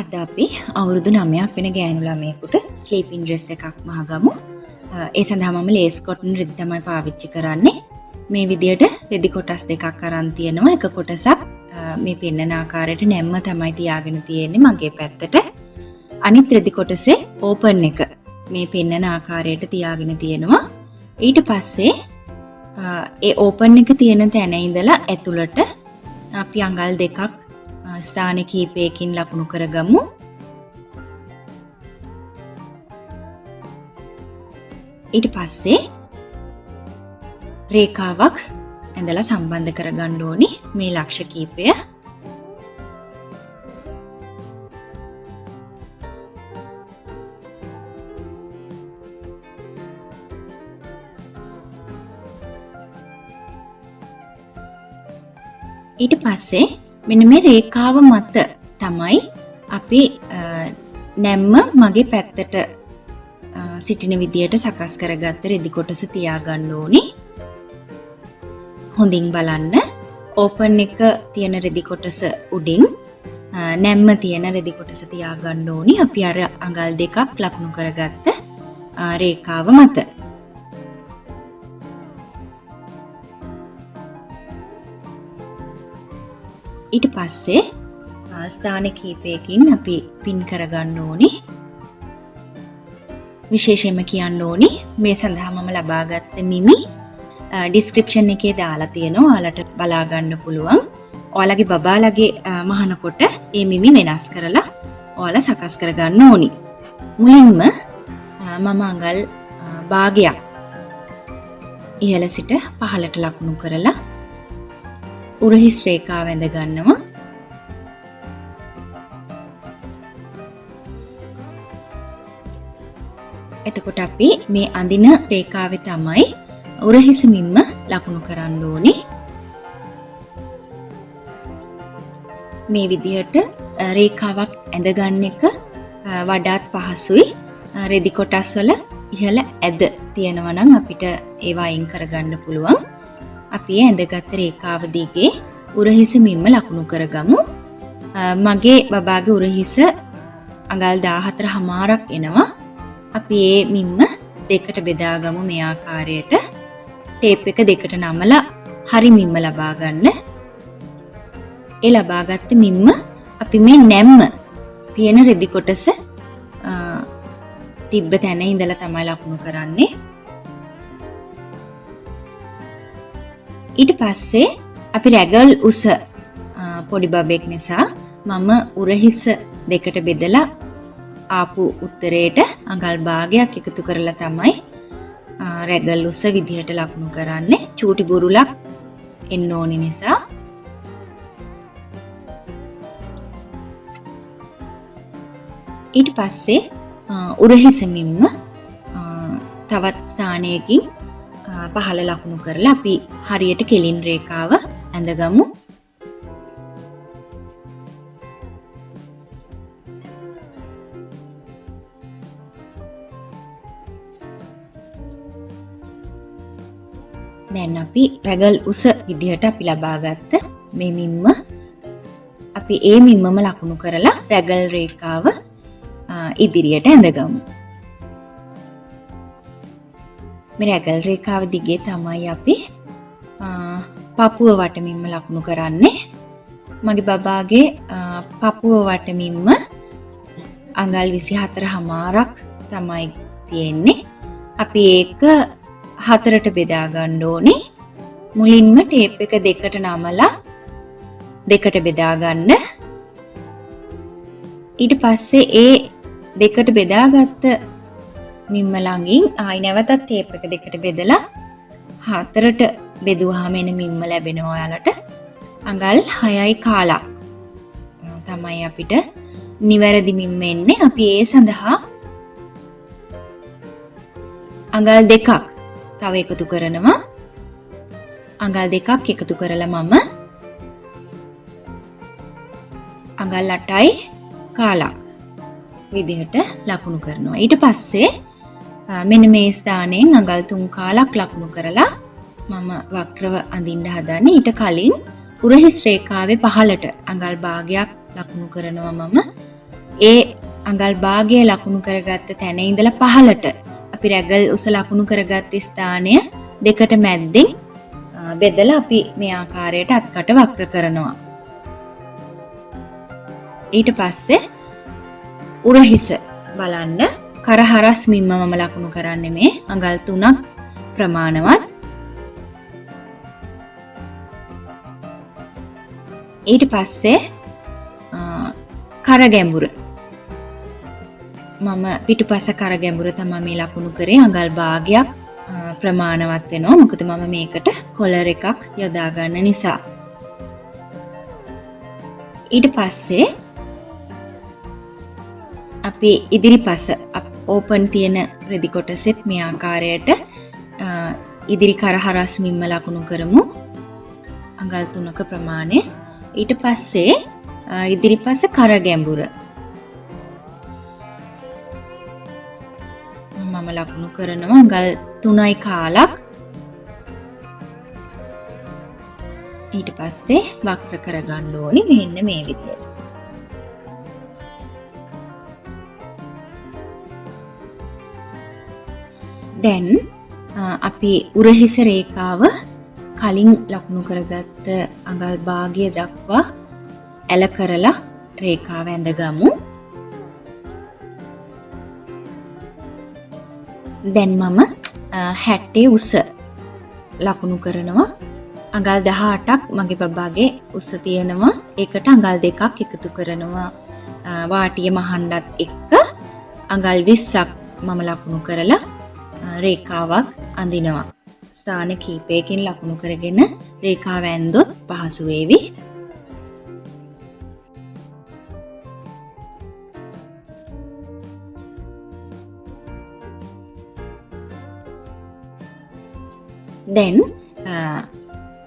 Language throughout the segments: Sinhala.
අද අපි අවුරුදු 9ක් වෙන ගෑනු ළමයෙකුට ස්ලීපින් ඩ්‍රෙස් එකක් මහගමු. ඒ සඳහා මම ලේස් කොටන් රෙදි තමයි පාවිච්චි කරන්නේ. මේ විදියට රෙදි කොටස් දෙකක් අරන් තියෙනවා. එක කොටසක් මේ පෙන්නන ආකාරයට නැම්ම තමයි තියාගෙන තියෙන්නේ මගේ පැත්තට. අනිත් රෙදි කොටසේ ඕපන් එක මේ පෙන්නන ආකාරයට තියාගෙන තියෙනවා. ඊට පස්සේ ඒ ඕපන් එක තියෙන තැන ඉඳලා ඇතුළට අපි අඟල් දෙකක් ස්ථාන කීපයකින් ලකුණු කරගමු. ඊට පස්සේ රේඛාවක් ඇඳලා සම්බන්ධ කරගන්න ඕනි මේ ලක්ෂ කීපය. ඊට පස්සේ මෙන්න මේ රේඛාව මත තමයි අපි නැම්ම මගේ පැත්තට සිටින විදියට සකස් කරගත්ත රෙදි කොටස තියාගන්න ඕනි. හොඳින් බලන්න. ඕපන් එක තියෙන රෙදි කොටස උඩින් නැම්ම තියෙන රෙදි කොටස තියාගන්න ඕනි. අපි අර අඟල් දෙකක් ලකුණු කරගත්ත රේඛාව මත. ඊට පස්සේ ස්ථාන කීපයකින් අපි පින් කරගන්න ඕනි. විශේෂයෙන්ම කියන්න ඕනි මේ සඳහා මම ලබාගත්ත මිමි ඩිස්ක්‍රිප්ෂන් එකේ දාලා තියෙනවා. ඔයාලට බලා ගන්න පුළුවන්. ඔයාලගේ බබාලගේ මහනකොට මේ මිමි වෙනස් කරලා ඔයාලා සකස් කරගන්න ඕනි. මුලින්ම මම අඟල් භාගයක් ඉහළ සිට පහළට ලකුණු කරලා උරහිස් රේඛාව ඇඳ ගන්නවා. එතකොට අපි මේ අඳින රේඛාවේ තමයි උරහිස මිම්ම ලකුණු කරන්න ඕනි. මේ විදිහට රේඛාවක් ඇඳ ගන්න එක වඩාත් පහසුයි. රෙදි කොටස් වල ඉහළ ඇද තියෙනවා නම් අපිට ඒවා අයින් කරගන්න පුළුවන්. අපි ඇඳගත් රේඛාව දිගේ උරහිස මිම්ම ලකුණු කරගමු. මගේ බබාගේ උරහිස අඟල් 14.5ක් එනවා. අපි මේ මිම්ම දෙකට බෙදාගමු මේ ආකාරයට. ටේප් එක දෙකට නමලා හරි මිම්ම ලබා ගන්න. ඒ ලබාගත්ත මිම්ම අපි මේ නැම්ම තියෙන රෙදි කොටස තිබ්බ තැන ඉඳලා තමයි ලකුණු කරන්නේ. ඊට පස්සේ අපි රැගල් උස පොඩි බබෙක් නිසා මම උරහිස දෙකට බෙදලා ආපු උත්තරේට අඟල් භාගයක් එකතු කරලා තමයි රැගල් උස විදිහට ලකුණු කරන්නේ. චූටි බුරුලක් එන්න ඕනි නිසා. ඊට පස්සේ උරහිස මිම්ම තවත් ස්ථානයකින් පහළ ලකුණු කරලා අපි හරියට කෙලින් රේඛාව ඇඳගමු. දැන් අපි රැගල් උස විදිහට අපි ලබාගත්ත මේ මිම්ම අපි ඒ මිම්මම ලකුණු කරලා රැගල් රේඛාව ඉදිරියට ඇඳගමු. මේ රැගල් රේඛාව දිගේ තමයි අපි පපුව වටමින්ම ලකුණු කරන්නේ. මගේ බබාගේ පපුව වටමින්ම අඟල් 24.5ක් තමයි තියෙන්නේ. අපි ඒක හතරට බෙදා ගන්න ඕනේ. මුලින්ම ටේප් එක දෙකට නමලා දෙකට බෙදා ගන්න. ඊට පස්සේ ඒ දෙකට බෙදාගත්ත මිම්ම ළඟින් ආයි නැවතත් ටේප් එක දෙකට බෙදලා හතරට බෙදුවාම එන මිම්ම ලැබෙනවා ඔයාලට. අඟල් 6.15 තමයි අපිට නිවැරදි මිම්ම එන්නේ. අපි ඒ සඳහා අඟල් දෙකක් තව එකතු කරනවා. අඟල් දෙකක් එකතු කරලා මම අඟල් 8.15 විදිහට ලකුණු කරනවා. ඊට පස්සේ මෙන්න මේ ස්ථානයෙන් අඟල් 3.15ක් ලකුණු කරලා මම වක්‍රව අඳින්න හදන්නේ. ඊට කලින් උරහිස් රේඛාවේ පහළට අඟල් භාගයක් ලකුණු කරනවා මම. ඒ අඟල් භාගය ලකුණු කරගත්ත තැන ඉඳලා පහළට අපි රැගල් උස ලකුණු කරගත්ත ස්ථානය දෙකට මැද්දෙන් බෙදලා අපි මේ ආකාරයට අත්කට වක්‍ර කරනවා. ඊට පස්සේ උරහිස බලන්න කරහරස් මින්ම මම ලකුණු කරන්නේ මේ අඟල් 3ක් ප්‍රමාණවත්. ඊට පස්සේ කර ගැඹුර මම පිටුපස කර ගැඹුර තමයි මේ ලකුණු කරේ අඟල් භාගයක් ප්‍රමාණවත් වෙනවා. මොකද මම මේකට කොලර් එකක් යොදා ගන්න නිසා. ඊට පස්සේ අපි ඉදිරිපස ඕපන් තියෙන රෙදි කොටසෙත් මේ ආකාරයට ඉදිරි කරහරස් මින්ම ලකුණු කරමු අඟල් 3ක ප්‍රමාණය. ඊට පස්සේ ඉදිරිපස කර ගැඹුර මම ලකුණු කරනවා අඟල් 3යි කාලක්. ඊට පස්සේ වක්‍ර කරගන්න ඕනි මෙන්න මේ විදිහට. දැන් අපි උරහිස රේඛාව කලින් ලකුණු කරගත්ත අඟල් භාගය දක්වා ඇල කරලා රේඛාව ඇඳගමු. දැන් මම 60 උස ලකුණු කරනවා. අඟල් 18ක් මගේ බබාගේ උස තියෙනවා. ඒකට අඟල් 2ක් එකතු කරනවා වාටිය මහන්නත් එක්ක අඟල් 20ක් මම ලකුණු කරලා රේඛාවක් අඳිනවා. ස්ථාන කීපයකින් ලකුණු කරගෙන රේඛාව ඇන්දොත් පහසු වේවි. දැන්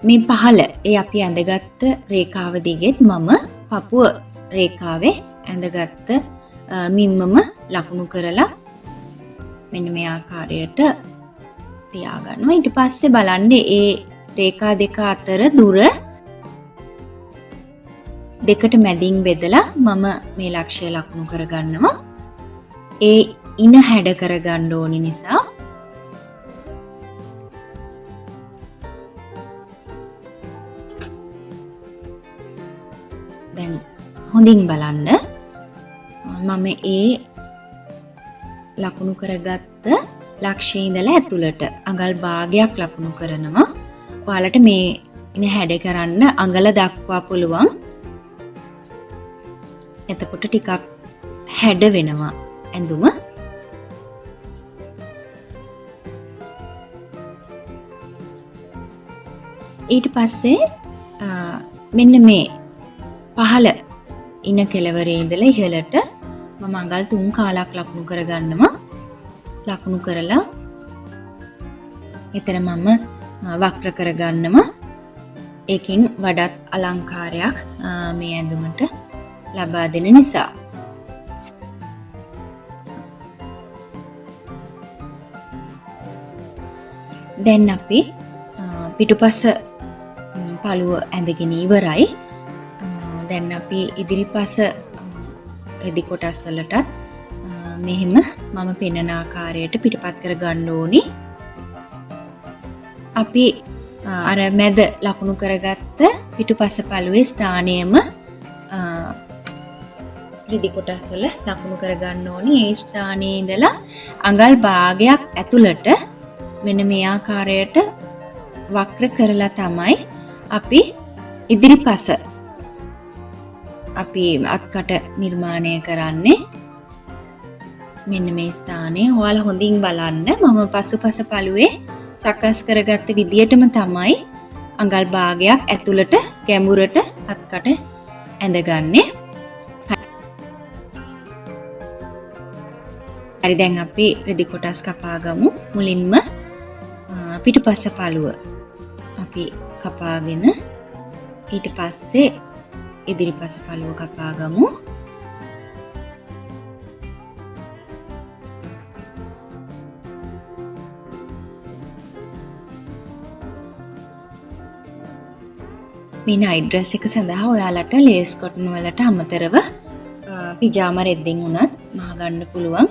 මේ පහළ ඒ අපි ඇඳගත්ත රේඛාව දිගෙත් මම පපුව රේඛාවේ ඇඳගත්ත මින්මම ලකුණු කරලා මෙන්න මේ ආකාරයට තියාගන්නවා. ඊට පස්සේ බලන්න ඒ රේඛා දෙක අතර දුර දෙකට මැදින් බෙදලා මම මේ ලක්ෂ්‍ය ලකුණු කරගන්නවා. ඒ ඉන හැඩ කරගන්න ඕනි නිසා දැන් හොඳින් බලන්න මම ඒ ලකුණු කරගත්ත ලක්ෂ්‍යයේ ඉඳලා ඇතුළට අඟල් භාගයක් ලකුණු කරනවා. ඔයාලට මේ ඉන හැඩ කරන්න අඟල දක්වා පුළුවන්. එතකොට ටිකක් හැඩ වෙනවා ඇඳුම. ඊට පස්සේ මෙන්න මේ පහළ ඉන කෙළවරේ ඉඳලා ඉහළට මම අඟල් 3 කාලක් ලකුණු කරගන්නවා. ලකුණු කරලා එතන මම වක්‍ර කරගන්නවා. ඒකෙන් වඩාත් අලංකාරයක් මේ ඇඳුමට ලබා දෙන නිසා. දැන් අපි පිටුපස පළුව ඇඳගෙන ඉවරයි. දැන් අපි ඉදිරිපස රෙදි කොටස් වලටත් මෙහෙම මම පෙන්වන ආකාරයට පිටපත් කර ගන්න ඕනි. අපි අර මැද ලකුණු කරගත්ත පිටුපස පළුවේ ස්ථානයේම රෙදි කොටස් වල ලකුණු කර ගන්න ඕනි. ඒ ස්ථානයේ ඉඳලා අඟල් භාගයක් ඇතුළට මෙන්න මේ ආකාරයට වක්‍ර කරලා තමයි අපි ඉදිරිපස අපි අත්කට නිර්මාණය කරන්නේ. මෙන්න මේ ස්ථානයේ ඔයාලා හොඳින් බලන්න මම පසුපස පළුවේ සකස් කරගත්ත විදියටම තමයි අඟල් භාගයක් ඇතුළට ගැඹුරට අත්කට ඇඳගන්නේ. හරි දැන් අපි රෙදි කොටස් කපා ගමු. මුලින්ම පිටුපස පළුව අපි කපාගෙන ඊට පස්සේ ඉදිරිපස පළුව කපා ගමු. මේ නයිට් ඩ්‍රෙස් එක සඳහා ඔයාලට ලේස් කොටන් වලට අමතරව පිජාම රෙද්දෙන් උනත් මහගන්න පුළුවන්.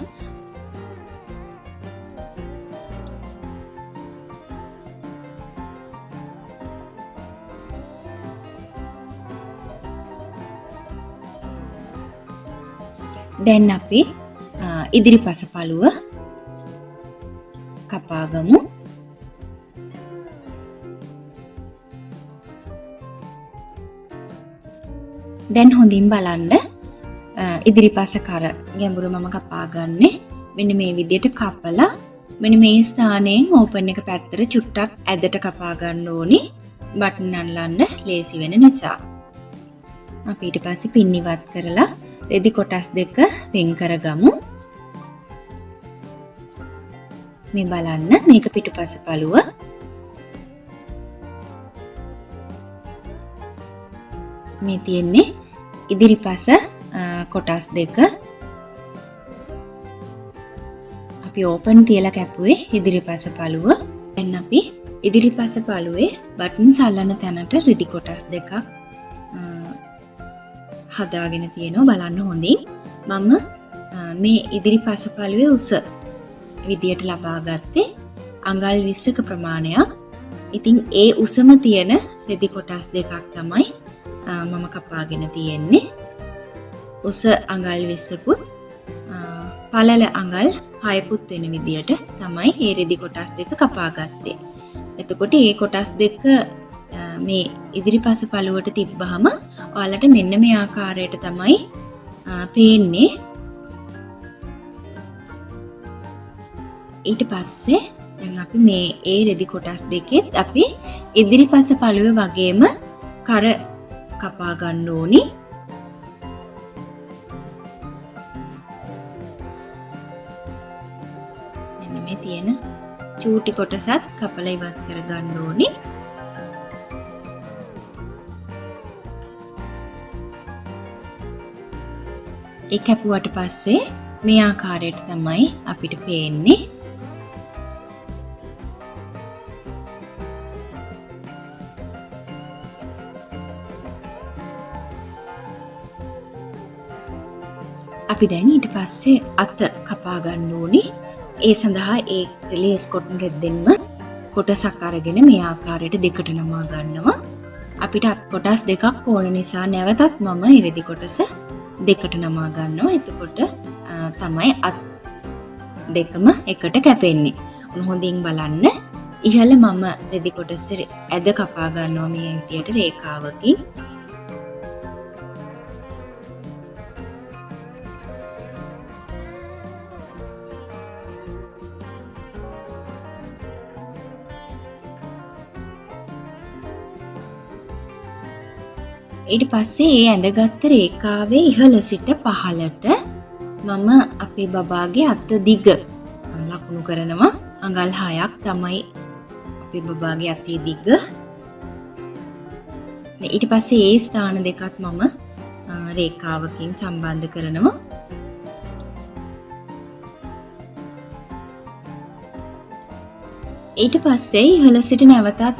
දැන් අපි ඉදිරිපස පළුව කපාගමු. දැන් හොඳින් බලන්න ඉදිරිපස කර ගැඹුරු මම කපාගන්නේ මෙන්න මේ විදිහට කපලා මෙන්න මේ ස්ථානයෙන් ඕපන් එක පැත්තට චුට්ටක් ඇදට කපා ගන්න ඕනි බටන් අල්ලන්න ලේසි වෙන නිසා. අපි ඊට පස්සේ පින් ඉවත් කරලා රෙදි කොටස් දෙක වෙන් කරගමු. මේ බලන්න මේක පිටුපස පළුව. මේ තියෙන්නේ ඉදිරිපස කොටස් දෙක. අපි ඕපන් තියලා කැපුවේ ඉදිරිපස පළුව. දැන් අපි ඉදිරිපස පළුවේ බටන් සල්ලන තැනට රෙදි කොටස් දෙකක් හදාගෙන තියෙනවා. බලන්න හොඳින්. මම මේ ඉදිරිපස පළුවේ උස විදියට ලබා ගත්තේ අඟල් 20ක ප්‍රමාණයක්. ඉතින් ඒ උසම තියෙන රෙදි කොටස් දෙකක් තමයි මම කපාගෙන තියෙන්නේ. උස අඟල් 20කුත් පළල අඟල් 6කුත් වෙන විදියට තමයි මේ රෙදි කොටස් දෙක කපා ගත්තේ. එතකොට මේ කොටස් දෙක මේ ඉදිරිපස පළුවට තිබ්බහම ඔයාලට මෙන්න මේ ආකාරයට තමයි පේන්නේ. ඊට පස්සේ දැන් අපි මේ ඒ රෙදි කොටස් දෙකෙත් අපි ඉදිරිපස පළුව වගේම කර කපා ගන්න ඕනි. මෙන්න මේ තියෙන චූටි කොටසත් කපලා ඉවත් කර ගන්න ඕනි. ඒ කැපුවට පස්සේ මේ ආකාරයට තමයි අපිට පේන්නේ. අපි දැන් ඊට පස්සේ අත කපා ගන්න ඕනි. ඒ සඳහා ඒ ලේස් කොටන් රෙද්දෙන්ම කොටසක් අරගෙන මේ ආකාරයට දෙකට නමා ගන්නවා. අපිට අත් කොටස් දෙකක් ඕන නිසා නැවතත් මම ඉරදි කොටස දෙකට නමා ගන්නවා. එතකොට තමයි අත් දෙකම එකට කැපෙන්නේ. හොඳින් බලන්න. ඉහළ මම රෙදි කොටස ඇද කපා ගන්නවා මේ විදියට රේඛාවකින්. ඊට පස්සේ ඒ ඇඳගත්ත රේඛාවේ ඉහළ සිට පහළට මම අපේ බබාගේ අත දිග ලකුණු කරනවා. අඟල් 6ක් තමයි අපේ බබාගේ අතේ දිග. ඊට පස්සේ ඒ ස්ථාන දෙකත් මම රේඛාවකින් සම්බන්ධ කරනවා. ඊට පස්සේ ඉහළ සිට නැවතත්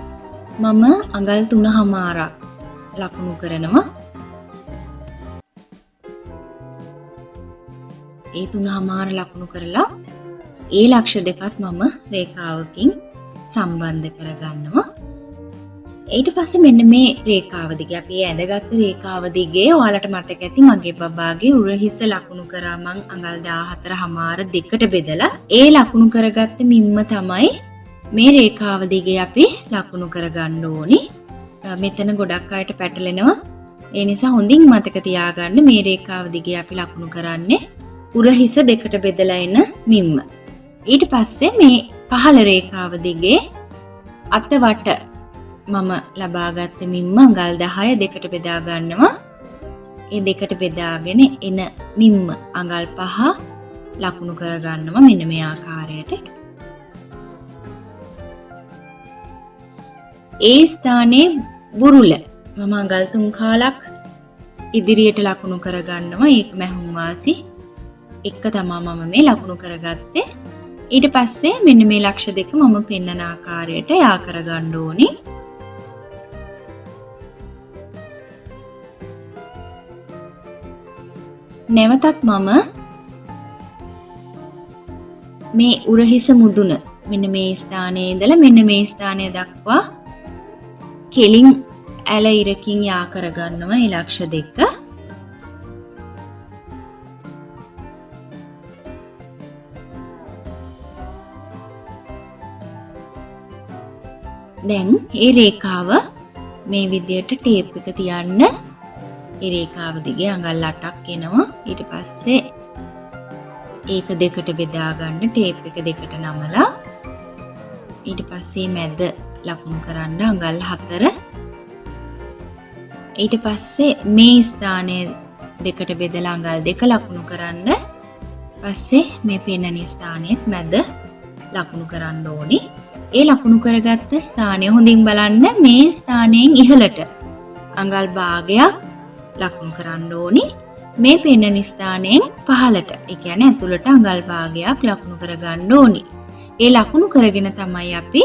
මම අඟල් 3.5ක් ලකුණු කරනවා. ඒ 3.5 ලකුණු කරලා ඒ ලක්ෂ දෙකත් මම රේඛාවකින් සම්බන්ධ කරගන්නවා. ඊට පස්සේ මෙන්න මේ රේඛාව දිගේ අපි ඇඳගත්තු රේඛාව දිගේ ඔයාලට මතක ඇති මගේ බබාගේ උරහිස ලකුණු කරා මං අඟල් 14.5 දෙකට බෙදලා ඒ ලකුණු කරගත්ත මිම්ම තමයි මේ රේඛාව දිගේ අපි ලකුණු කරගන්න ඕනි. මෙතන ගොඩක් අයට පැටලෙනවා. ඒ නිසා හොඳින් මතක තියාගන්න මේ රේඛාව දිගේ අපි ලකුණු කරන්නේ උරහිස දෙකට බෙදලා එන මිම්ම. ඊට පස්සේ මේ පහළ රේඛාව දිගේ අතවට මම ලබාගත්ත මිම්ම අඟල් 10 දෙකට බෙදා ගන්නවා. ඒ දෙකට බෙදාගෙන එන මිම්ම අඟල් 5 ලකුණු කර ගන්නවා මෙන්න මේ ආකාරයට. ඒ ස්ථානයේ බුරුල මම අඟල් 3 කාලක් ඉදිරියට ලකුණු කරගන්නවා. ඒක මැහුම් වාසි එක තමයි මම මේ ලකුණු කරගත්තේ. ඊට පස්සේ මෙන්න මේ ලක්ෂ දෙක මම පෙන්වන ආකාරයට යා කරගන්න ඕනි. නැවතත් මම මේ උරහිස මුදුන මෙන්න මේ ස්ථානයේ ඉඳලා මෙන්න මේ ස්ථානය දක්වා කෙලින් ඇල ඉරකින් යා කරගන්නවා මේ ලක්ෂ දෙක. දැන් මේ රේඛාව මේ විදියට ටේප් එක තියන්න. මේ රේඛාව දිගේ අඟල් 8ක් එනවා. ඊට පස්සේ ඒක දෙකට බෙදා ගන්න ටේප් එක දෙකට නමලා ඊට පස්සේ මැද ලකුණු කරන්න අඟල් 4. ඊට පස්සේ මේ ස්ථානයේ දෙකට බෙදලා අඟල් 2 ලකුණු කරන්න. පස්සේ මේ පෙන්නන ස්ථානයේත් මැද ලකුණු කරන්න ඕනි. ඒ ලකුණු කරගත්ත ස්ථානය හොඳින් බලන්න මේ ස්ථානයෙන් ඉහළට අඟල් භාගයක් ලකුණු කරන්න ඕනි. මේ පෙන්නන ස්ථානයෙන් පහළට ඒ කියන්නේ ඇතුළට අඟල් භාගයක් ලකුණු කරගන්න ඕනි. ඒ ලකුණු කරගෙන තමයි අපි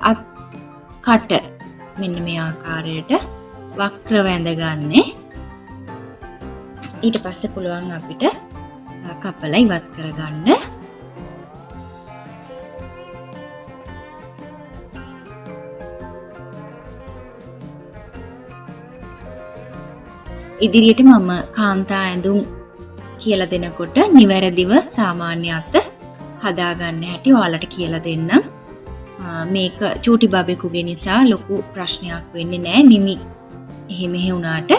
අත් කට මෙන්න මේ ආකාරයට වක්‍රව ඇඳගන්නේ. ඊට පස්සේ පුළුවන් අපිට කපලා ඉවත් කරගන්න. ඉදිරියට මම කාන්තා ඇඳුම් කියලා දෙනකොට නිවැරදිව සාමාන්‍ය අත හදාගන්න හැටි ඔයාලට කියලා දෙන්නම්. මේක චූටි බබෙකුගේ නිසා ලොකු ප්‍රශ්නයක් වෙන්නේ නැහැ. මිමි එහෙම වුණාට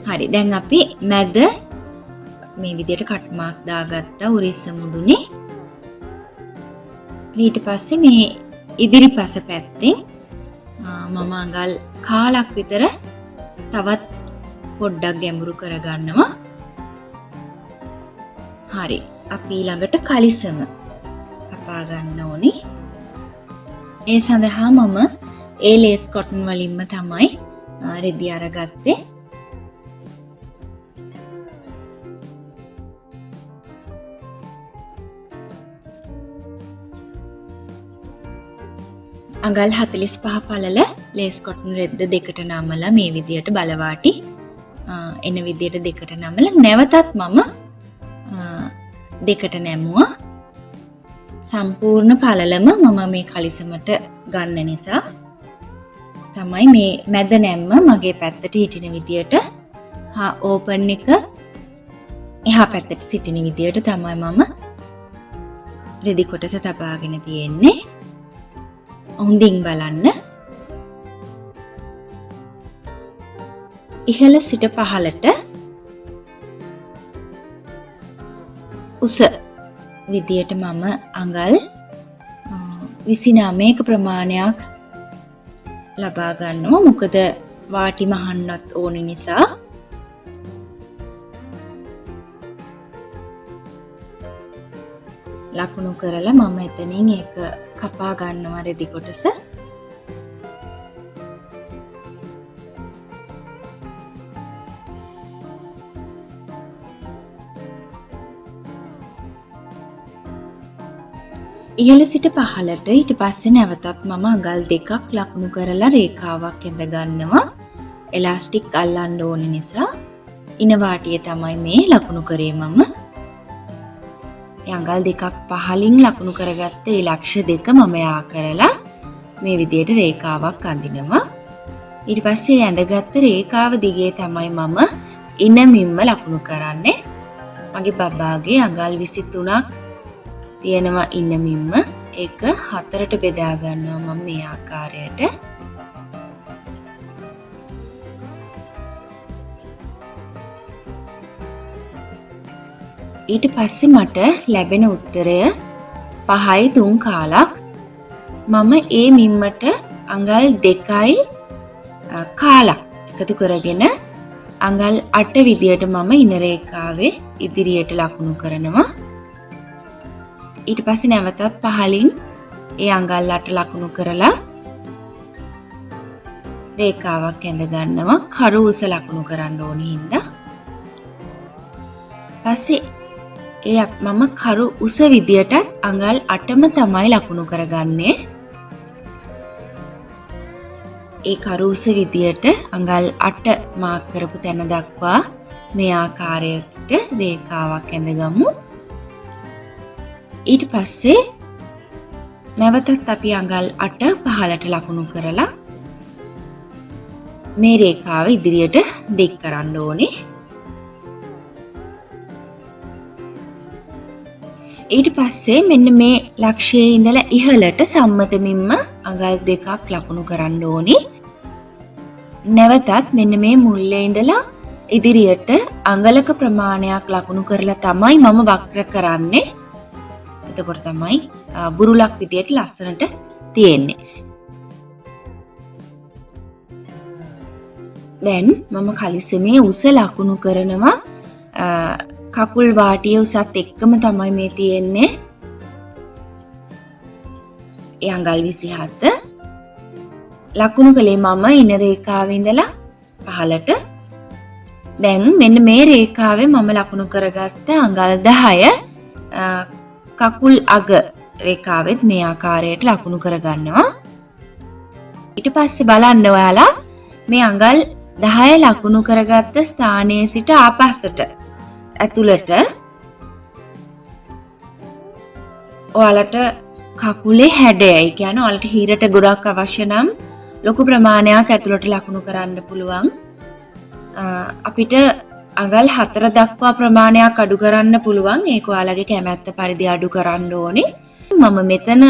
හරි. දැන් අපි මැද මේ විදිහට කට් මාක් දාගත්තා උරිස්ස මුදුනේ. ඊට පස්සේ මේ ඉදිරිපස පැත්තෙන් මම අඟල් කාලක් විතර තවත් පොඩ්ඩක් ගැඹුරු කරගන්නවා. හරි. අපි ඊළඟට කලිසම කපා ගන්න ඕනි. ඒ සඳහා මම ඒ ලේස් කොටන් වලින්ම තමයි රෙදි අරගත්තේ. අඟල් 45 පළල ලේස් කොටන් රෙද්ද දෙකට නමලා මේ විදියට බලවාටි එන විදියට දෙකට නමලා නැවතත් මම දෙකට නැමුවා. සම්පූර්ණ පළලම මම මේ කලිසමට ගන්න නිසා තමයි මේ මැද නැම්ම මගේ පැත්තට හිටින විදියට ඕපන් එක එහා පැත්තට සිටින විදියට තමයි මම රෙදි කොටස තබාගෙන තියෙන්නේ. හොඳින් බලන්න. ඉහළ සිට පහළට උස විදියට මම අඟල් 29ක ප්‍රමාණයක් ලබා ගන්නවා. මොකද වාටි මහන්නත් ඕන නිසා. ලකුණු කරලා මම එතනින් ඒක කපා ගන්නවා රෙදි කොටස. ඉහළ සිට පහළට ඊට පස්සේ නැවතත් මම අඟල් 2ක් ලකුණු කරලා රේඛාවක් ඇඳ ගන්නවා. එලාස්ටික් අල්ලන්න ඕන නිසා ඉන වාටිය තමයි මේ ලකුණු කරේ මම. අඟල් 2ක් පහලින් ලකුණු කරගත්ත ඒ ලක්ෂ දෙක මම යා කරලා මේ විදියට රේඛාවක් අඳිනවා. ඊට පස්සේ ඇඳගත්ත රේඛාව දිගේ තමයි මම ඉනමින්ම ලකුණු කරන්නේ. මගේ බබාගේ අඟල් 23ක් තියෙනවා ඉනමින්ම. ඒක 4ට බෙදා ගන්නවා මම මේ ආකාරයට. ඊට පස්සේ මට ලැබෙන උත්තරය 5යි 3 කාලක්. මම ඒ මිම්මට අඟල් 2යි කාලක් එකතු කරගෙන අඟල් 8 විදියට මම ඉන රේඛාවේ ඉදිරියට ලකුණු කරනවා. ඊට පස්සේ නැවතත් පහලින් ඒ අඟල් 8 ලකුණු කරලා රේඛාවක් ඇඳ ගන්නවා. කරු උස ලකුණු කරන්න ඕනේ හින්දා. පස්සේ මම කරු උස විදියට අඟල් 8ම තමයි ලකුණු කරගන්නේ. ඒ කරු උස විදියට අඟල් 8 මාක් කරපු තැන දක්වා මේ ආකාරයට ඉදිරියට රේඛාවක් ඇඳගමු. ඊට පස්සේ නැවතත් අපි අඟල් 8 පහළට ලකුණු කරලා මේ රේඛාව ඉදිරියට දික් කරන්න ඕනේ. ඊට පස්සේ මෙන්න මේ ලක්ෂයේ ඉඳලා ඉහළට සම්මතමින්ම අඟල් 2ක් ලකුණු කරන්න ඕනේ. නැවතත් මෙන්න මේ මුල්ලේ ඉඳලා ඉදිරියට අඟලක ප්‍රමාණයක් ලකුණු කරලා තමයි මම වක්‍ර කරන්නේ. එතකොට තමයි බුරුලක් විදියට ලස්සනට තියෙන්නේ. දැන් මම කලිසමේ උස ලකුණු කරනවා. කකුල් වාටිය උසත් එක්කම තමයි මේ තියෙන්නේ. ඒ අඟල් 27 ලකුණු කළේ මම ඉන රේඛාවේ ඉඳලා පහළට. දැන් මෙන්න මේ රේඛාවේ මම ලකුණු කරගත්ත අඟල් 10 කකුල් අග රේඛාවෙත් මේ ආකාරයට ලකුණු කරගන්නවා. ඊට පස්සේ බලන්න ඔයාලා මේ අඟල් 10 ලකුණු කරගත්ත ස්ථානයේ සිට ආපස්සට ඇතුළට ඔයාලට කකුලේ හැඩය, ඒ කියන්නේ ඔයාලට හිරට ගොඩක් අවශ්‍ය නම් ලොකු ප්‍රමාණයක් ඇතුළට ලකුණු කරන්න පුළුවන්. අපිට අඟල් 4 දක්වා ප්‍රමාණයක් අඩු කරන්න පුළුවන්. ඒක ඔයාලගේ කැමැත්ත පරිදි අඩු කරන්න ඕනේ. මම මෙතන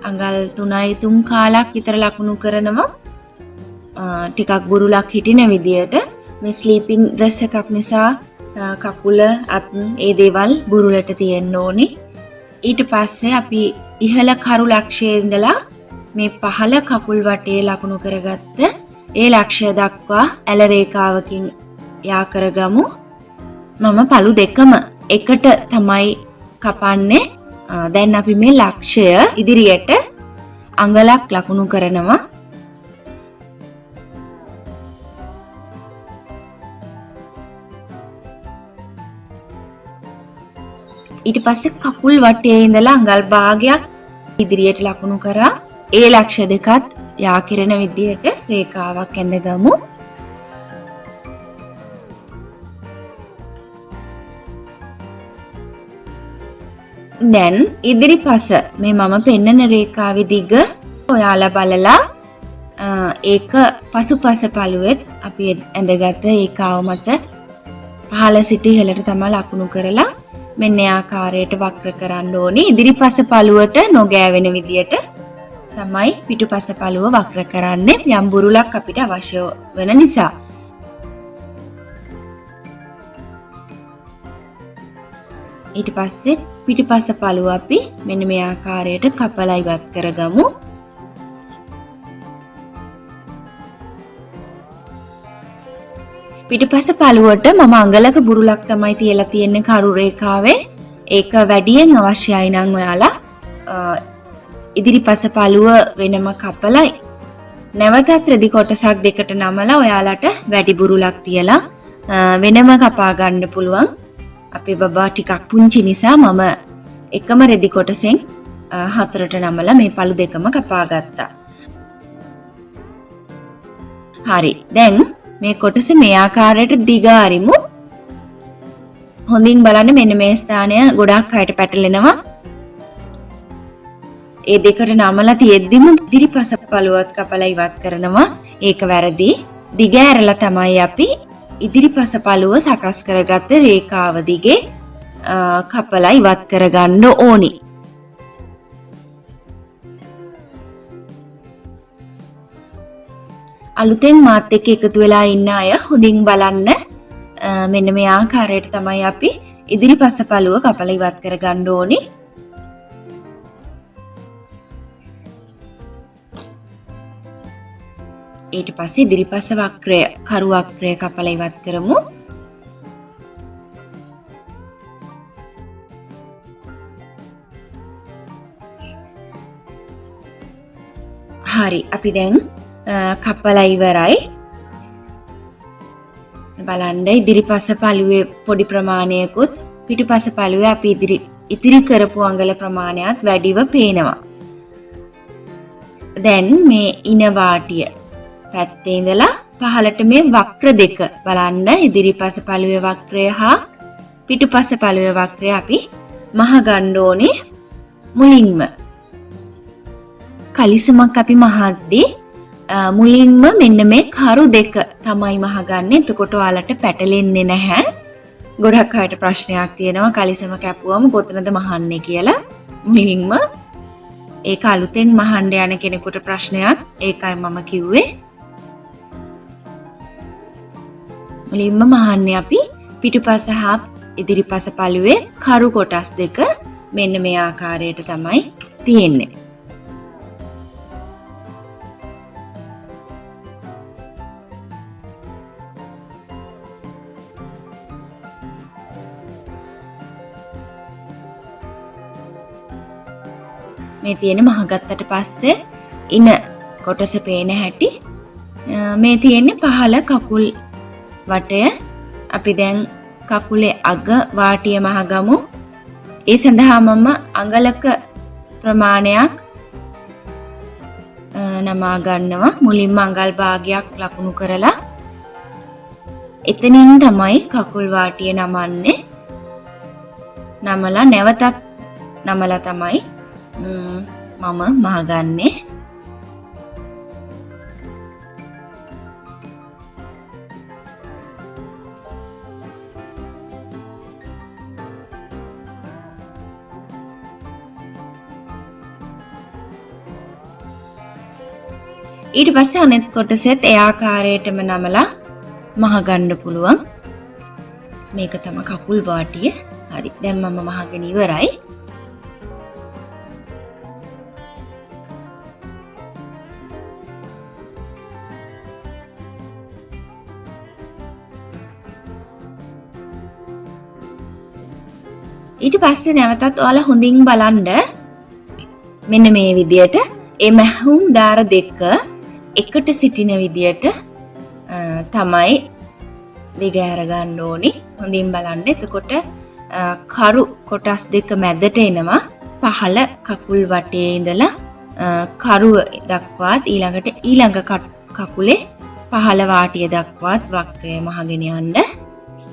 අඟල් 3යි 3 කාලක් විතර ලකුණු කරනවා. ටිකක් බුරුලක් හිටින විදියට මේ ස්ලීපින් ඩ්‍රෙස් එකක් නිසා කකුල අත් ඒ දේවල් බුරුලට තියෙන්න ඕනේ. ඊට පස්සේ අපි ඉහළ කරු ලක්ෂයේ ඉඳලා මේ පහළ කකුල් වටේ ලකුණු කරගත්ත ඒ ලක්ෂය දක්වා ඇල රේඛාවකින් යා කරගමු. මම පළු දෙකම එකට තමයි කපන්නේ. දැන් අපි මේ ලක්ෂය ඉදිරියට අඟලක් ලකුණු කරනවා. ඊට පස්සේ කකුල් වටේ ඉඳලා අඟල් භාගයක් ඉදිරියට ලකුණු කරා ඒ ලක්ෂ දෙකත් යා කිරෙන විදියට රේඛාවක් ඇඳගමු. දැන් ඉදිරිපස මේ මම පෙන්නන රේඛාවේ දිග ඔයාලා බලලා ඒක පසුපස පළුවෙත් අපි ඇඳගත්ත රේඛාව මත පහළ සිට ඉහළට තමයි ලකුණු කරලා මෙන්න ආකාරයට වක්‍ර කරන්න ඕනේ. ඉදිරිපස පළුවට නොගෑවෙන විදියට තමයි පිටුපස පළුව වක්‍ර කරන්නේ. යම් බුරුලක් අපිට අවශ්‍ය වෙන නිසා. ඊට පස්සේ පිටුපස පළුව අපි මෙන්න මේ ආකාරයට කපලා ඉවත් කරගමු. පිටුපස පළුවට මම අඟලක බුරුලක් තමයි තියලා තියෙන්නේ කරු රේඛාවේ. ඒක වැඩියෙන් අවශ්‍යයි නම් ඔයාලා ඉදිරිපස පළුව වෙනම කපලා නැවතත් රෙදි කොටසක් දෙකට නමලා ඔයාලට වැඩි බුරුලක් තියලා වෙනම කපා ගන්න පුළුවන්. අපේ බබා ටිකක් පුංචි නිසා මම එකම රෙදි කොටසෙන් 4ට නමලා මේ පළු දෙකම කපා ගත්තා. හරි. දැන් මේ කොටස මේ ආකාරයට දිග අරිමු. හොඳින් බලන්න මෙන්න මේ ස්ථානය ගොඩක් අයට පැටලෙනවා. ඒ දෙකට නමලා තියෙද්දිම ඉදිරිපස පළුවත් කපලා ඉවත් කරනවා. ඒක වැරදි. දිග ඇරලා තමයි අපි ඉදිරිපස පළුව සකස් කරගත්ත රේඛාව දිගේ කපලා ඉවත් කරගන්න ඕනි. අලුතෙන් මාත් එක්ක එකතු වෙලා ඉන්න අය හොඳින් බලන්න. මෙන්න මේ ආකාරයට තමයි අපි ඉදිරිපස පළුව කපලා ඉවත් කරගන්න ඕනි. ඊට පස්සේ ඉදිරිපස වක්‍රය කරු වක්‍රය කපලා ඉවත් කරමු. හරි. අපි දැන් කපලා ඉවරයි. බලන්න ඉදිරිපස පළුවේ පොඩි ප්‍රමාණයකුත් පිටුපස පළුවේ අපි ඉතිරි කරපු අඟල ප්‍රමාණයත් වැඩිව පේනවා. දැන් මේ ඉන වාටිය පැත්තේ ඉඳලා පහළට මේ වක්‍ර දෙක බලන්න. ඉදිරිපස පළුවේ වක්‍රය හා පිටුපස පළුවේ වක්‍රය අපි මහ ගන්න ඕනේ මුලින්ම. කලිසමක් අපි මහද්දී මුලින්ම මෙන්න මේ කරු දෙක තමයි මහගන්නේ. එතකොට ඔයාලට පැටලෙන්නේ නැහැ. ගොඩක් අයට ප්‍රශ්නයක් තියෙනවා කලිසම කැපුවම කොතනද මහන්නේ කියලා. මුලින්ම ඒක අලුතෙන් මහන්න යන කෙනෙකුට ප්‍රශ්නයක්. ඒකයි මම කිව්වේ. මුලින්ම මහන්නේ අපි පිටුපස හා ඉදිරිපස පළුවේ කරු කොටස් දෙක මෙන්න මේ ආකාරයට තමයි තියෙන්නේ. මේ තියෙන මහගත්තට පස්සේ ඉන කොටස පේන හැටි මේ තියෙන්නේ පහළ කකුල් වටය. අපි දැන් කකුලේ අග වාටිය මහගමු. ඒ සඳහා මම අඟලක ප්‍රමාණයක් නමා ගන්නවා. මුලින්ම අඟල් භාගයක් ලකුණු කරලා එතනින් තමයි කකුල් වාටිය නමන්නේ. නමලා නැවතත් නමලා තමයි මම මහගන්නේ. ඊට පස්සේ අනෙත් කොටසෙත් ඒ ආකාරයටම නමලා මහගන්න පුළුවන්. මේක තමයි කකුල් වාටිය. හරි. දැන් මම මහගෙන ඉවරයි. ඊට පස්සේ නැවතත් ඔයාලා හොඳින් බලන්න මෙන්න මේ විදියට ඒ මැහුම් දාර දෙක එකට සිටින විදියට තමයි දිග අර ගන්න ඕනි. හොඳින් බලන්න. එතකොට කරු කොටස් දෙක මැදට එනවා. පහළ කකුල් වටේ ඉඳලා කරුව දක්වාත් ඊළඟ කකුලේ පහළ වාටිය දක්වාත් වක්‍රය මහගෙන යන්න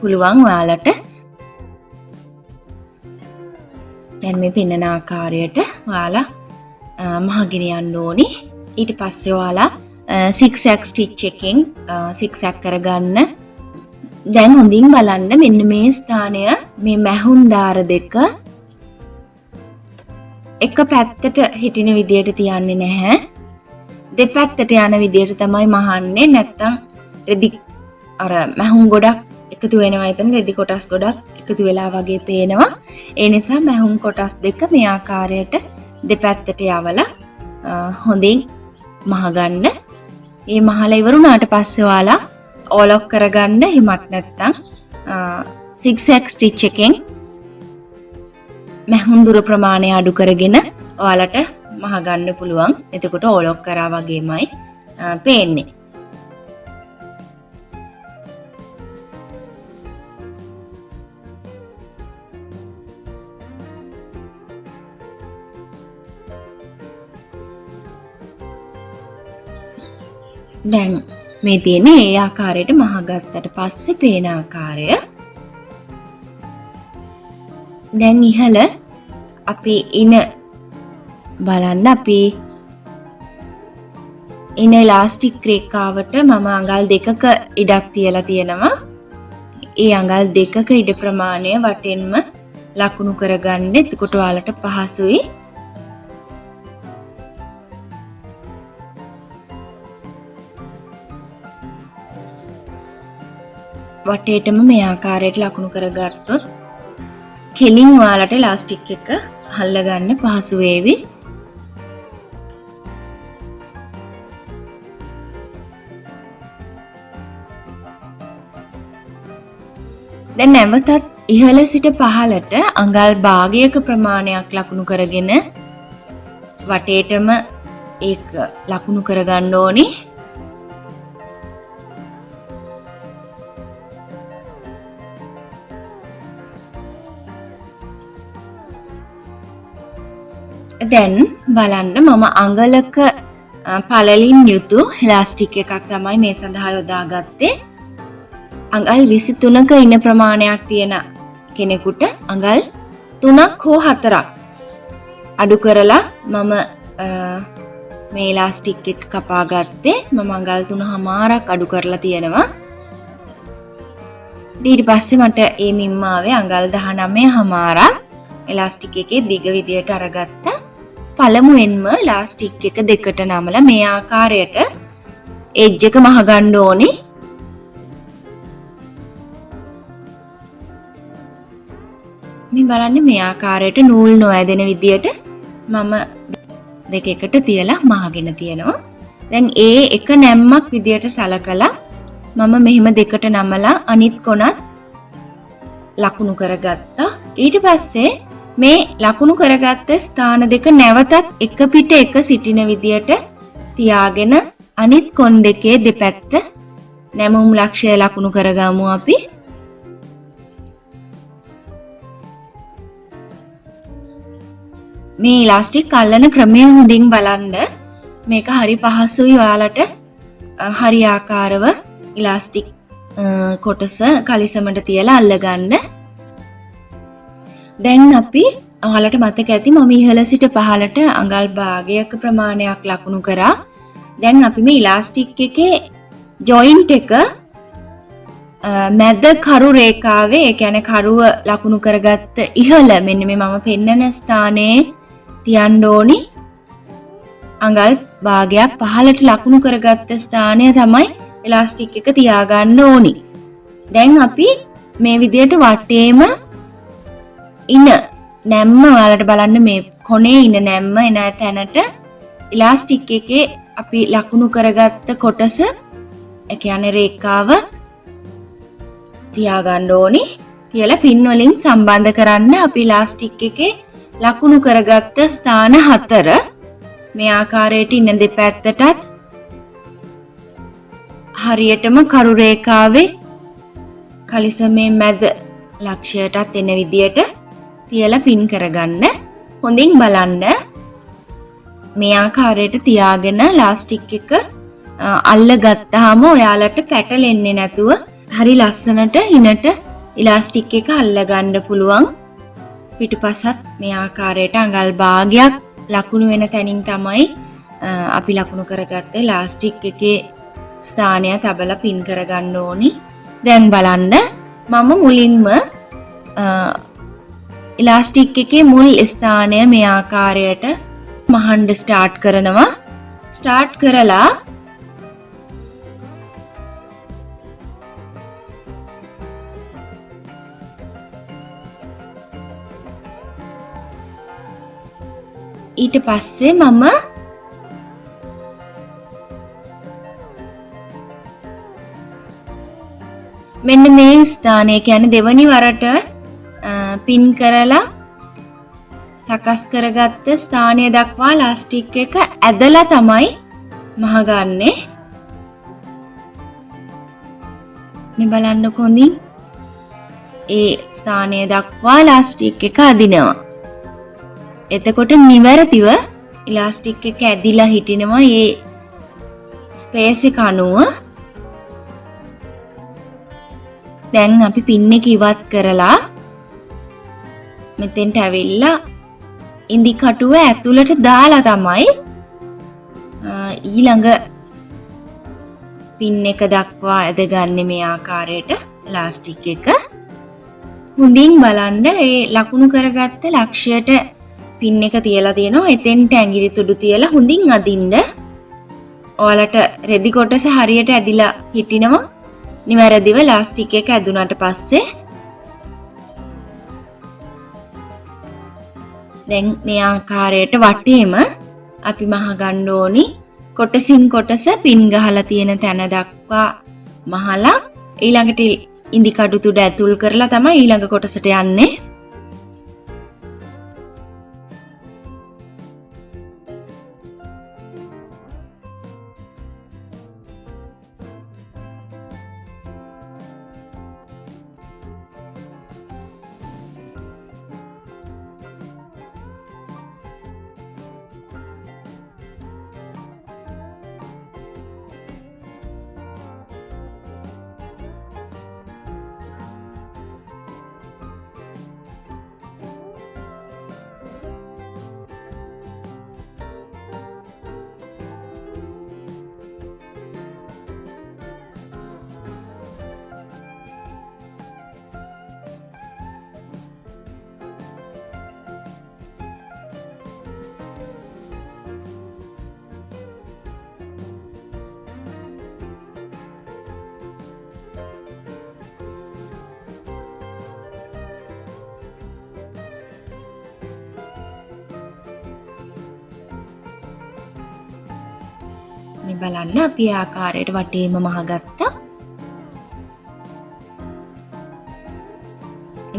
පුළුවන් ඔයාලට. දැන් මේ පෙන්වන ආකාරයට ඔයාලා මහගෙන යන්න ඕනි. ඊට පස්සේ ඔයාලා zigzag stitch එකෙන් zigzag කරගන්න. දැන් හොඳින් බලන්න මෙන්න මේ ස්ථානය මේ මැහුම් දාර දෙක එක පැත්තට හිටින විදියට තියන්නේ නැහැ. දෙපැත්තට යන විදියට තමයි මහන්නේ. නැත්තම් රෙදි අර මැහුම් ගොඩක් එකතු වෙනවා. එතන රෙදි කොටස් ගොඩක් එකතු වෙලා වගේ පේනවා. ඒ නිසා මැහුම් කොටස් දෙක මේ ආකාරයට දෙපැත්තට යවලා හොඳින් මහගන්න. මේ මහලා ඉවරුණාට පස්සේ ඔයාලා ඕලොක් කරගන්න. හිමත් නැත්තම් zigzag stitch එකෙන් මැහුම් දුර ප්‍රමාණය අඩු කරගෙන ඔයාලට මහගන්න පුළුවන්. එතකොට ඕලොක් කරා වගේමයි පේන්නේ. දැන් මේ තියෙන්නේ ඒ ආකාරයට මහගත්තට පස්සේ පේන ආකාරය. දැන් ඉහළ අපි ඉන බලන්න. අපි ඉන එලාස්ටික් රේඛාවට මම අඟල් දෙකක ඉඩක් තියලා තියෙනවා. ඒ අඟල් දෙකක ඉඩ ප්‍රමාණය වටෙන්ම ලකුණු කරගන්න. එතකොට ඔයාලට පහසුයි. වටේටම මේ ආකාරයට ලකුණු කරගත්තොත් කෙලින් ඔයාලට එලාස්ටික් එක අල්ලගන්න පහසු වේවි. දැන් නැවතත් ඉහළ සිට පහළට අඟල් භාගයක ප්‍රමාණයක් ලකුණු කරගෙන වටේටම ඒක ලකුණු කරගන්න ඕනි. දැන් බලන්න මම අඟලක පළලින් යුතු එලාස්ටික් එකක් තමයි මේ සඳහා යොදාගත්තේ. අඟල් 23ක ඉන ප්‍රමාණයක් තියෙන කෙනෙකුට අඟල් 3ක් හෝ 4ක් අඩු කරලා මම මේ ඉලාස්ටික් එක කපා ගත්තේ. මම අඟල් 3මාරක් අඩු කරලා තියෙනවා. ඊට පස්සේ මට මේ මිම්ම ආවේ අඟල් 19මාරක් ඉලාස්ටික් එකේ දිග විදියට අරගත්තා. පළමුවෙන්ම ඉලාස්ටික් එක දෙකට නමලා මේ ආකාරයට එජ් එක මහගන්න ඕනේ. මේ බලන්න මේ ආකාරයට නූල් නොඇදෙන විදියට මම දෙක එකට තියලා මහගෙන තියෙනවා. දැන් ඒ එක නැම්මක් විදියට සලකලා මම මෙහෙම දෙකට නමලා අනිත් කොනත් ලකුණු කරගත්තා. ඊට පස්සේ මේ ලකුණු කරගත්ත ස්ථාන දෙක නැවතත් එක පිට එක සිටින විදියට තියාගෙන අනිත් කොන් දෙකේ දෙපැත්ත නැමුම් ලක්ෂය ලකුණු කරගමු අපි. මේ ඉලාස්ටික් අල්ලන ක්‍රමය හොඳින් බලන්න. මේක හරි පහසුයි ඔයාලට හරි ආකාරව ඉලාස්ටික් කොටස කලිසමට තියලා අල්ලගන්න. දැන් අපි ඔයාලට මතක ඇති මම ඉහළ සිට පහළට අඟල් භාගයක ප්‍රමාණයක් ලකුණු කරා. දැන් අපි මේ ඉලාස්ටික් එකේ ජොයින්ට් එක මැද කරු රේඛාවේ ඒ කියන්නේ කරුව ලකුණු කරගත්ත ඉහළ මෙන්න මේ මම පෙන්නන ස්ථානයේ තියන්න ඕනි. අඟල් භාගයක් පහළට ලකුණු කරගත්ත ස්ථානය තමයි ඉලාස්ටික් එක තියාගන්න ඕනි. දැන් අපි මේ විදියට වටේම ඉන නැම්ම ඔයාලට බලන්න මේ කොනේ ඉන නැම්ම එන තැනට ඉලාස්ටික් එකේ අපි ලකුණු කරගත්ත කොටස ඒ කියන්නේ රේඛාව තියාගන්න ඕනි. තියලා පින් වලින් සම්බන්ධ කරන්න අපි ඉලාස්ටික් එකේ ලකුණු කරගත්ත ස්ථාන 4 මේ ආකාරයට ඉන්න දෙපැත්තටත් හරියටම කරු රේඛාවේ කලිසමේ මැද ලක්ෂයටත් එන විදියට තියලා පින් කරගන්න. හොඳින් බලන්න මේ ආකාරයට තියාගෙන ඉලාස්ටික් එක අල්ල ගත්තාම ඔයාලට පැටලෙන්නේ නැතුව හරි ලස්සනට ඉනට ඉලාස්ටික් එක අල්ල ගන්න පුළුවන්. පිටුපසත් මේ ආකාරයට අඟල් භාගයක් ලකුණු වෙන තැනින් තමයි අපි ලකුණු කරගත්ත ඉලාස්ටික් එකේ ස්ථානය තබලා පින් කරගන්න ඕනි. දැන් බලන්න මම මුලින්ම ඉලාස්ටික් එකේ මුල් ස්ථානය මේ ආකාරයට මහන්න ස්ටාර්ට් කරනවා. ස්ටාර්ට් කරලා ඊට පස්සේ මම මෙන්න මේ ස්ථානය කියන්නේ දෙවනි වරට පින් කරලා සකස් කරගත්ත ස්ථානය දක්වා ඉලාස්ටික් එක ඇදලා තමයි මහගන්නේ. මේ බලන්න කොඳින් ඒ ස්ථානය දක්වා ඉලාස්ටික් එක අදිනවා. එතකොට නිවැරදිව ඉලාස්ටික් එක ඇදිලා හිටිනවා මේ ස්පේස් එක අනුව. දැන් අපි පින් එක ඉවත් කරලා මෙතෙන්ට ඇවිල්ලා ඉඳි කටුව ඇතුළට දාලා තමයි ඊළඟ පින් එක දක්වා ඇදගන්නේ මේ ආකාරයට ඉලාස්ටික් එක. හොඳින් බලන්න ඒ ලකුණු කරගත්ත ලක්ෂයට පින් එක තියලා තියෙනවා. එතෙන්ට ඇඟිලි තුඩු තියලා හොඳින් අදින්න. ඔයාලට රෙදි කොටස හරියට ඇදිලා හිටිනවා. නිවැරදිව ඉලාස්ටික් එක ඇදුනට පස්සේ දැන් මේ ආකාරයට වටේම අපි මහ ගන්න ඕනි. කොටසින් කොටස පින් ගහලා තියෙන තැන දක්වා මහලා ඊළඟට ඉඳි කඩු තුඩ ඇතුල් කරලා තමයි ඊළඟ කොටසට යන්නේ. මේ බලන්න අපි ආකාරයට වටේම මහගත්තා.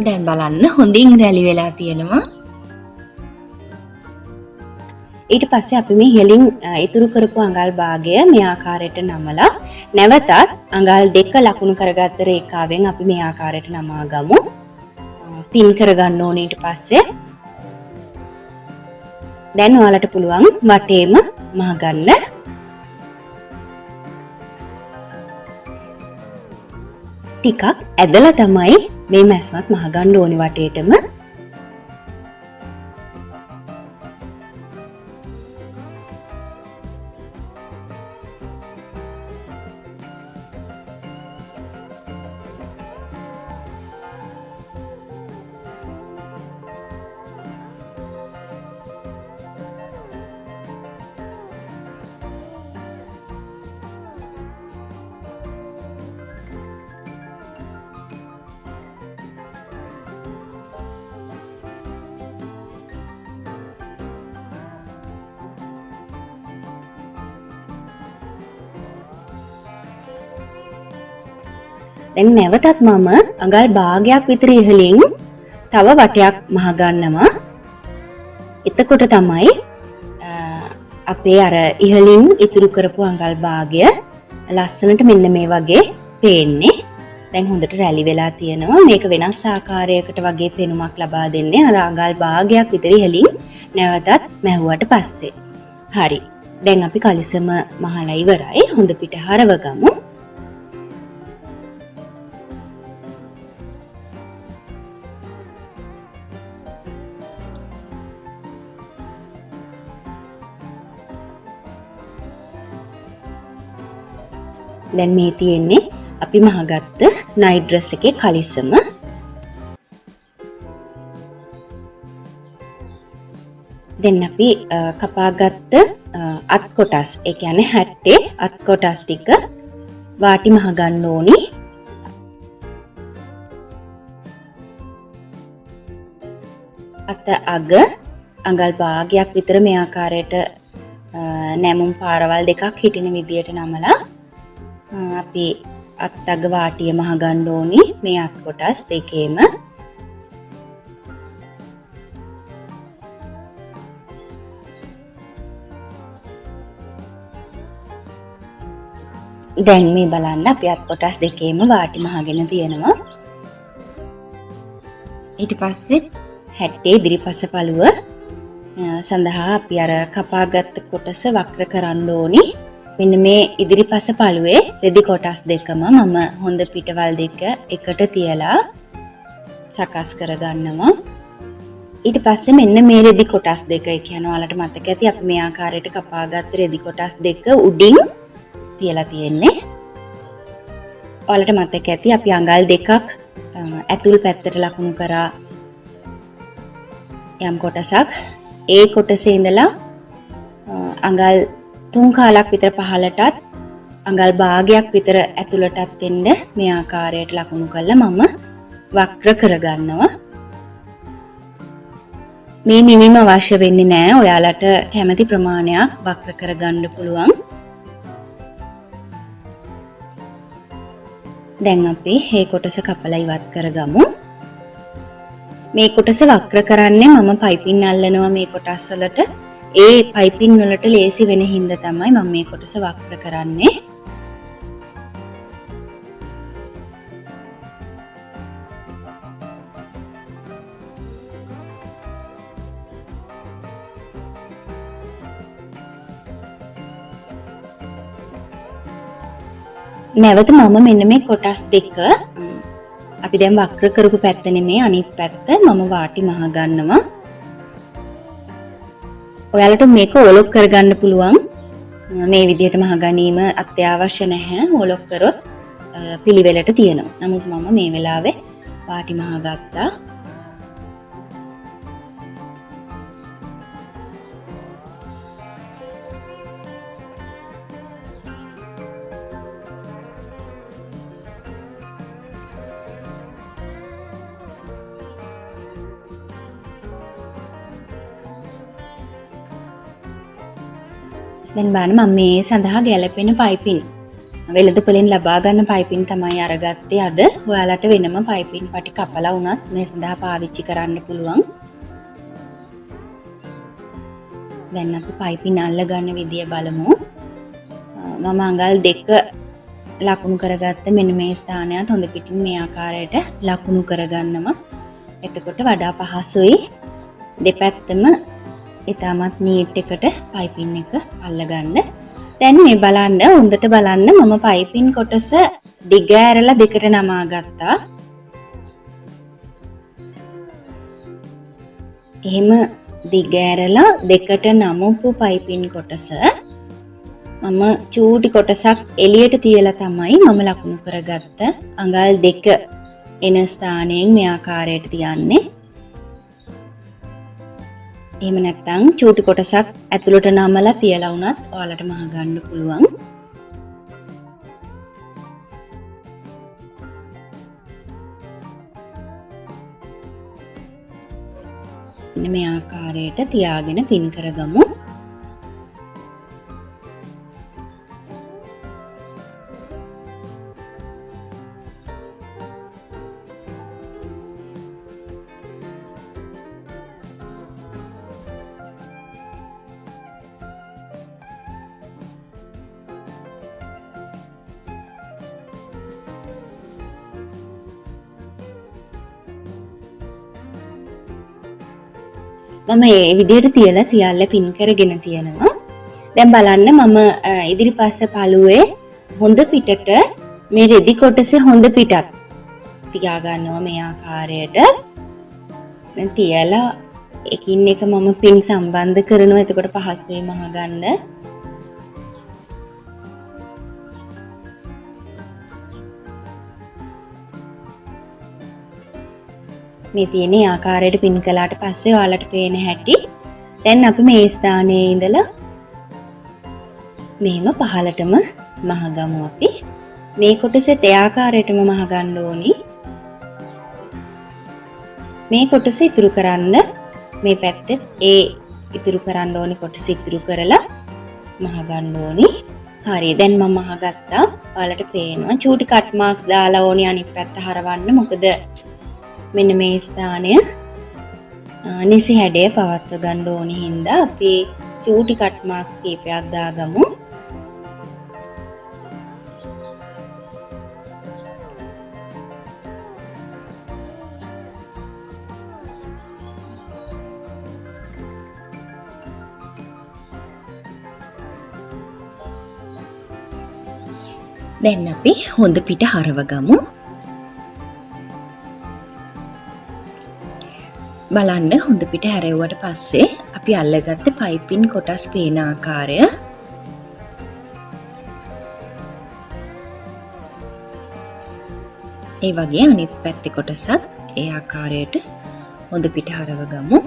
දැන් බලන්න හොඳින් රැලි වෙලා තියෙනවා. ඊට පස්සේ අපි මේ ඉහළින් ඉතුරු කරපු අඟල් භාගය මේ ආකාරයට නමලා නැවතත් අඟල් දෙක ලකුණු කරගත්ත රේඛාවෙන් අපි මේ ආකාරයට නමා ගමු. පින් කරගන්න ඕනේ ඊට පස්සේ. දැන් ඔයාලට පුළුවන් වටේම මහ ගන්න. ටිකක් ඇදලා තමයි මේ මැස්මත් මහ ගන්න ඕනේ වටේටම. දැන් නැවතත් මම අඟල් භාගයක් විතර ඉහළින් තව වටයක් මහ ගන්නවා. එතකොට තමයි අපේ අර ඉහළින් ඉතුරු කරපු අඟල් භාගය ලස්සනට මෙන්න මේ වගේ පේන්නේ. දැන් හොඳට රැලි වෙලා තියෙනවා. මේක වෙනස් ආකාරයකට වගේ පෙනුමක් ලබා දෙන්නේ අර අඟල් භාගයක් විතර ඉහළින් නැවතත් මැහුවට පස්සේ. හරි. දැන් අපි කලිසම මහලා ඉවරයි. හොඳ පිට හරව ගමු. දැන් මේ තියෙන්නේ අපි මහගත්ත නයිට් ඩ්‍රෙස් එකේ කලිසම. දැන් අපි කපාගත්ත අත් කොටස්, ඒ කියන්නේ හැට්ටේ අත් කොටස් ටික වාටි මහ ගන්න ඕනි. අත අග අඟල් භාගයක් විතර මේ ආකාරයට නැමුම් පාරවල් දෙකක් හිටින විදියට නමලා අපි අත්අග වාටිය මහ ගන්න ඕනි මේ අත් කොටස් දෙකේම. දැන් මේ බලන්න අපි අත් කොටස් දෙකේම වාටි මහගෙන තියෙනවා. ඊට පස්සේ හැට්ටේ ඉදිරිපස පළුව සඳහා අපි අර කපාගත්ත කොටස වක්‍ර කරන්න ඕනි. මෙන්න මේ ඉදිරිපස පළුවේ රෙදි කොටස් දෙකම මම හොඳ පිටවල් දෙක එකට තියලා සකස් කරගන්නවා. ඊට පස්සේ මෙන්න මේ රෙදි කොටස් දෙක, ඒ කියන්නේ ඔයාලට මතක ඇති අපි මේ ආකාරයට කපාගත්ත රෙදි කොටස් දෙක උඩින් තියලා තියෙන්නේ. ඔයාලට මතක ඇති අපි අඟල් දෙකක් ඇතුල් පැත්තට ලකුණු කරා යම් කොටසක්. ඒ කොටසේ ඉඳලා අඟල් 3 කාලක් විතර පහළටත් අඟල් භාගයක් විතර ඇතුළටත් එන්න මේ ආකාරයට ලකුණු කරලා මම වක්‍ර කරගන්නවා. මේ නිවීම අවශ්‍ය වෙන්නේ නැහැ. ඔයාලට කැමති ප්‍රමාණයක් වක්‍ර කරගන්න පුළුවන්. දැන් අපි මේ කොටස කපලා ඉවත් කරගමු. මේ කොටස වක්‍ර කරන්නේ මම පයිපින් අල්ලනවා මේ කොටස් වලට. ඒ පයිපින් වලට ලේසි වෙන හින්දා තමයි මම මේ කොටස වක්‍ර කරන්නේ. නැවත මම මෙන්න මේ කොටස් දෙක අපි දැන් වක්‍ර කරපු පැත්ත නෙමේ අනිත් පැත්ත මම වාටි මහ ගන්නවා. ඔයාලට මේක ඔලොක් කරගන්න පුළුවන්. මේ විදිහට මහ ගැනීම අත්‍යවශ්‍ය නැහැ. ඔලොක් කරොත් පිළිවෙලට තියෙනවා. නමුත් මම මේ වෙලාවේ වාටි මහ ගත්තා. දැන් බලන්න මම මේ සඳහා ගැලපෙන පයිපින් වෙළඳපොලෙන් ලබා ගන්න පයිපින් තමයි අරගත්තේ අද. ඔයාලට වෙනම පයිපින් පටි කපලා වුණත් මේ සඳහා පාවිච්චි කරන්න පුළුවන්. දැන් අපි පයිපින් අල්ලගන්න විදිය බලමු. මම අඟල් 2 ලකුණු කරගත්ත මෙන්න මේ ස්ථානයත් හොඳ පිටින් මේ ආකාරයට ලකුණු කරගන්නවා. එතකොට වඩා පහසුයි දෙපැත්තම ඉතාමත් නීට් එකට පයිපින් එක අල්ලගන්න. දැන් මේ බලන්න හොඳට බලන්න මම පයිපින් කොටස දිග ඇරලා දෙකට නමා ගත්තා. එහෙම දිග ඇරලා දෙකට නමපු පයිපින් කොටස මම චූටි කොටසක් එළියට තියලා තමයි මම ලකුණු කරගත්ත අඟල් 2 එන ස්ථානයෙන් මේ ආකාරයට තියන්නේ. එහෙම නැත්නම් චූටි කොටසක් ඇතුළට නමලා තියලා වුණත් ඔයාලට මහ ගන්න පුළුවන්. මේ ආකාරයට තියාගෙන පින් කරගමු. මම මේ විදිහට තියලා සියල්ල පින් කරගෙන තියෙනවා. දැන් බලන්න මම ඉදිරිපස්ස පළුවේ හොඳ පිටට මේ රෙදි කොටසේ හොඳ පිටක් තියා ගන්නවා මේ ආකාරයට. දැන් තියලා එකින් එක මම පින් සම්බන්ධ කරනවා. එතකොට පහසුයි මහ ගන්න. මේ තියෙන ආකාරයට පින් කළාට පස්සේ ඔයාලට පේන හැටි. දැන් අපි මේ ස්ථානයේ ඉඳලා මෙහෙම පහළටම මහ ගමු අපි. මේ කොටසෙත් ඒ ආකාරයටම මහ ගන්න ඕනි. මේ කොටස ඉතුරු කරන්න මේ පැත්තේ ඒ ඉතුරු කරන්න ඕනි කොටස ඉතුරු කරලා මහ ගන්න ඕනි. හරි දැන් මම මහ ගත්තා. ඔයාලට පේනවා චූටි කට් මාක්ස් දාලා ඕනි අනිත් පැත්ත හරවන්න. මොකද මෙන්න මේ ස්ථානය නිසි හැඩය පවත්ව ගන්න ඕනි හින්දා අපි චූටි කට් මාක්ස් කීපයක් දාගමු. දැන් අපි හොඳ පිට හරවගමු. බලන්න හොඳ පිට හැරෙව්වට පස්සේ අපි අල්ලගත්ත පයිපින් කොටස් පේන ආකාරය. ඒ වගේ අනිත් පැත්තේ කොටසත් ඒ ආකාරයට හොඳ පිට හරවගමු.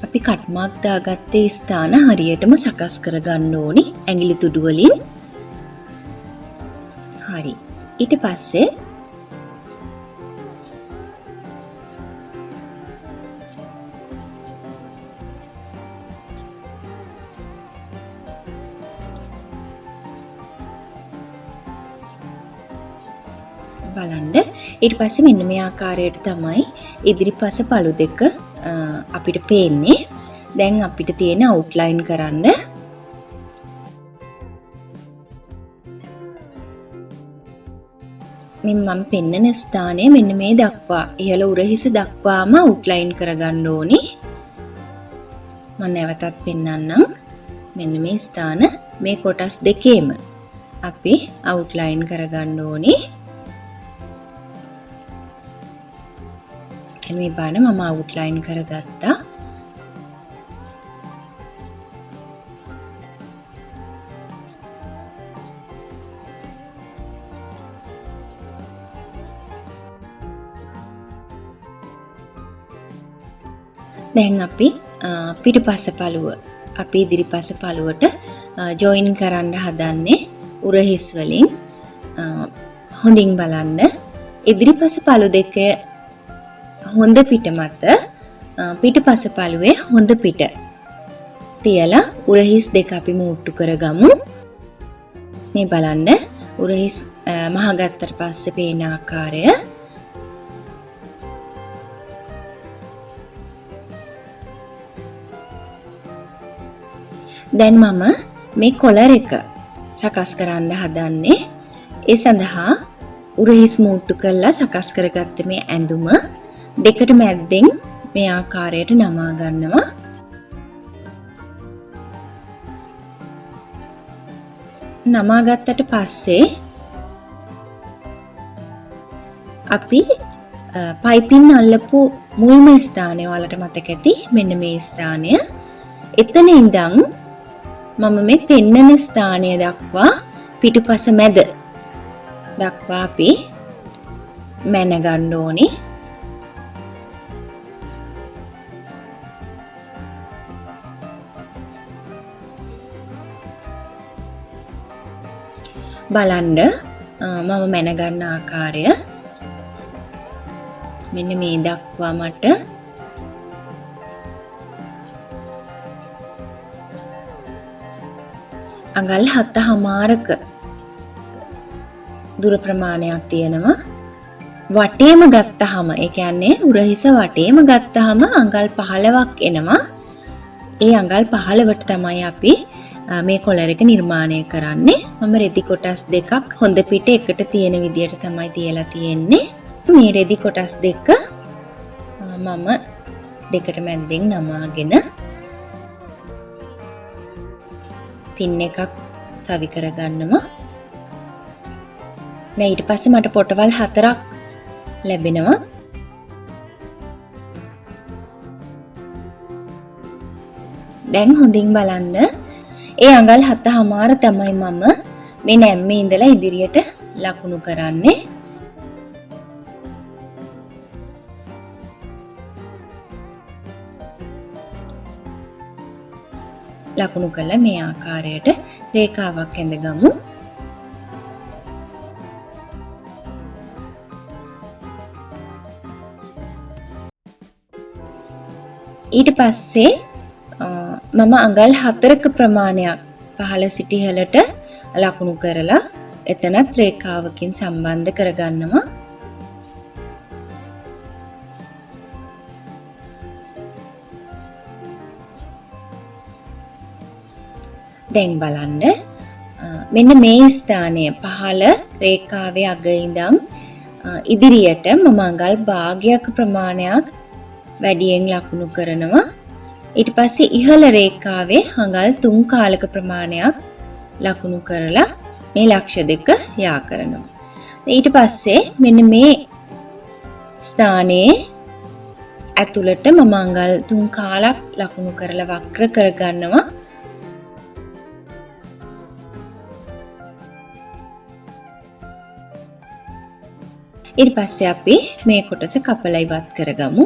අපි කට් මාක් දාගත්තේ ස්ථාන හරියටම සකස් කරගන්න ඕනි ඇඟිලි තුඩු වලින්. හරි. ඊට පස්සේ බලන්න ඊට පස්සේ මෙන්න මේ ආකාරයට තමයි ඉදිරිපස පළු දෙක අපිට පේන්නේ. දැන් අපිට තියෙන අවුට්ලයින් කරන්න මම පෙන්නන ස්ථානය මෙන්න මේ දක්වා ඉහළ උරහිස දක්වාම අවුට්ලයින් කරගන්න ඕනි. මම නැවතත් පෙන්නන්නම්. මෙන්න මේ ස්ථාන මේ කොටස් දෙකේම අපි අවුට්ලයින් කරගන්න ඕනි. මේ බලන්න මම අවුට්ලයින් කරගත්තා. දැන් අපි පිටුපස පළුව අපි ඉදිරිපස පළුවට ජොයින් කරන්න හදන්නේ උරහිස් වලින්. හොඳින් බලන්න ඉදිරිපස පළු දෙක හොඳ පිට මත පිටුපස පළුවේ හොඳ පිට තියලා උරහිස් දෙක අපි මූට්ටු කරගමු. මේ බලන්න උරහිස් මහගත්තට පස්සේ පේන ආකාරය. දැන් මම මේ කොලර් එක සකස් කරන්න හදන්නේ. ඒ සඳහා උරහිස් මූට්ටු කරලා සකස් කරගත්ත මේ ඇඳුම දෙකට මැද්දෙන් මේ ආකාරයට නමා ගන්නවා. නමා ගත්තට පස්සේ අපි පයිපින් අල්ලපු මුල්ම ස්ථානය වලට මතක ඇති මෙන්න මේ ස්ථානය. එතන ඉඳන් මම මේ පෙන්නන ස්ථානය දක්වා පිටුපස මැද දක්වා අපි මැන ගන්න ඕනේ. බලන්න මම මැන ගන්න ආකාරය මෙන්න මේ දක්වා මට අඟල් 7.5ක දුර ප්‍රමාණයක් තියෙනවා. වටේම ගත්තාම ඒ කියන්නේ උරහිස වටේම ගත්තාම අඟල් 15ක් එනවා. ඒ අඟල් 15ට තමයි අපි මේ කොලර් එක නිර්මාණය කරන්නේ. මම රෙදි කොටස් දෙකක් හොඳ පිට එකට තියෙන විදියට තමයි තියලා තියෙන්නේ. මේ රෙදි කොටස් දෙක මම දෙකට මැද්දෙන් නමාගෙන පින් එකක් සවි කරගන්නවා. දැන් ඊට පස්සේ මට පොටවල් 4ක් ලැබෙනවා. දැන් හොඳින් බලන්න. ඒ අඟල් 7.5 තමයි මම මේ නැම්මේ ඉඳලා ඉදිරියට ලකුණු කරන්නේ. ලකුණු කළා මේ ආකාරයට රේඛාවක් ඇඳගමු. ඊට පස්සේ මම අඟල් 4ක ප්‍රමාණයක් පහළ සිට ඉහළට ලකුණු කරලා එතනත් රේඛාවකින් සම්බන්ධ කරගන්නවා. දැන් බලන්න මෙන්න මේ ස්ථානය පහළ රේඛාවේ අග ඉඳන් ඉදිරියට මම අඟල් භාගයක් ප්‍රමාණයක් වැඩියෙන් ලකුණු කරනවා. ඊට පස්සේ ඉහළ රේඛාවේ අඟල් 3 කාලක ප්‍රමාණයක් ලකුණු කරලා මේ ලක්ෂ දෙක යා කරනවා. ඊට පස්සේ මෙන්න මේ ස්ථානයේ ඇතුළට මම අඟල් 3 කාලක් ලකුණු කරලා වක්‍ර කරගන්නවා. ඊට පස්සේ අපි මේ කොටස කපලා ඉවත් කරගමු.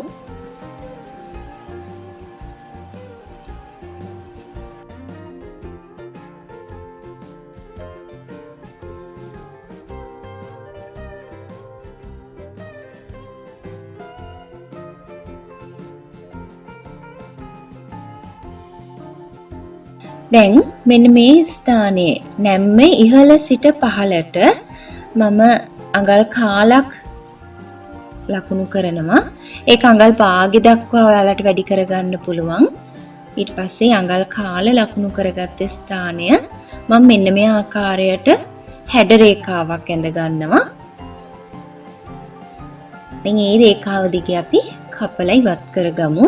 දැන් මෙන්න මේ ස්ථානයේ නැම්මේ ඉහළ සිට පහළට මම අඟල් කාලක් ලකුණු කරනවා. ඒක අඟල් භාගය දක්වා ඔයාලට වැඩි කරගන්න පුළුවන්. ඊට පස්සේ අඟල් කාල ලකුණු කරගත්ත ස්ථානය මම මෙන්න මේ ආකාරයට හැඩ රේඛාවක් ඇඳ ගන්නවා. දැන් මේ රේඛාව දිගේ අපි කපලා ඉවත් කරගමු.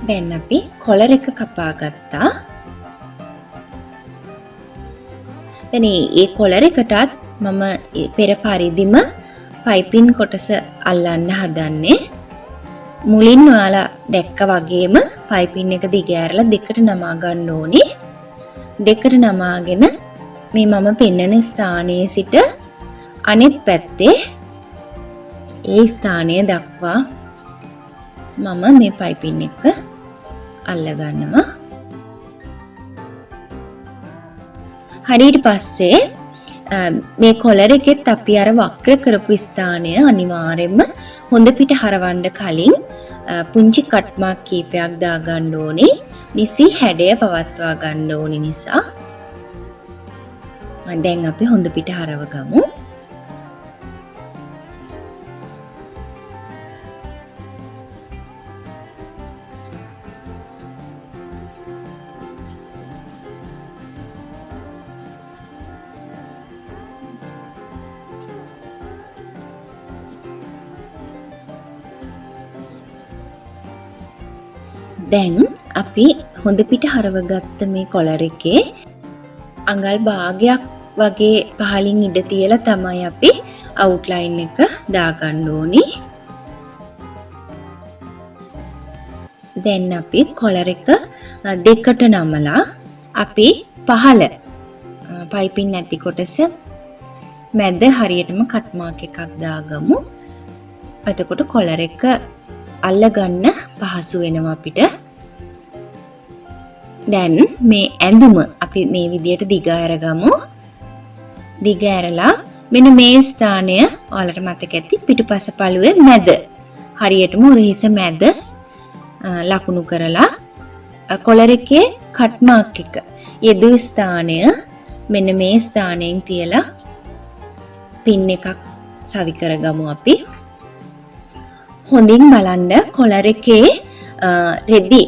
දැන් අපි කොලර් එක කපා ගත්තා. දැන් මේ කොලර් එකටත් මම පෙර පරිදිම පයිපින් කොටස අල්ලන්න හදන්නේ. මුලින් ඔයාලා දැක්ක වගේම පයිපින් එක දිග ඇරලා දෙකට නමා ගන්න ඕනේ. දෙකට නමාගෙන මේ මම පෙන්නන ස්ථානයේ සිට අනෙත් පැත්තේ ඒ ස්ථානය දක්වා මම මේ පයිපින් එක අල්ල ගන්නවා. හරි ඊට පස්සේ මේ කොලර් එකෙත් අපි අර වක්‍ර කරපු ස්ථානය අනිවාර්යයෙන්ම හොඳ පිට හරවන්න කලින් පුංචි කට් මාක් කීපයක් දාගන්න ඕනේ. නිසි හැඩය පවත්වා ගන්න ඕනි නිසා. දැන් අපි හොඳ පිට හරව ගමු. දැන් අපි හොඳ පිට හරවගත්ත මේ කොලර් එකේ අඟල් භාගයක් වගේ පහලින් ඉඩ තියලා තමයි අපි අවුට්ලයින් එක දාගන්න ඕනි. දැන් අපි කොලර් එක දෙකට නමලා අපි පහළ පයිපින් නැති කොටස මැද හරියටම කට් මාක් එකක් දාගමු. එතකොට කොලර් එක අල්ලගන්න පහසු වෙනවා අපිට. දැන් මේ ඇඳුම අපි මේ විදියට දිග අරගමු. දිග ඇරලා මෙන්න මේ ස්ථානය ඔයාලට මතක ඇති පිටුපස පළුවේ මැද හරියටම උරහිස මැද ලකුණු කරලා කොලර් එකේ කට් මාක් එක යෙදූ ස්ථානය මෙන්න මේ ස්ථානයෙන් තියලා පින් එකක් සවි කරගමු අපි. හොඳින් බලන්න කොලර් එකේ රෙදි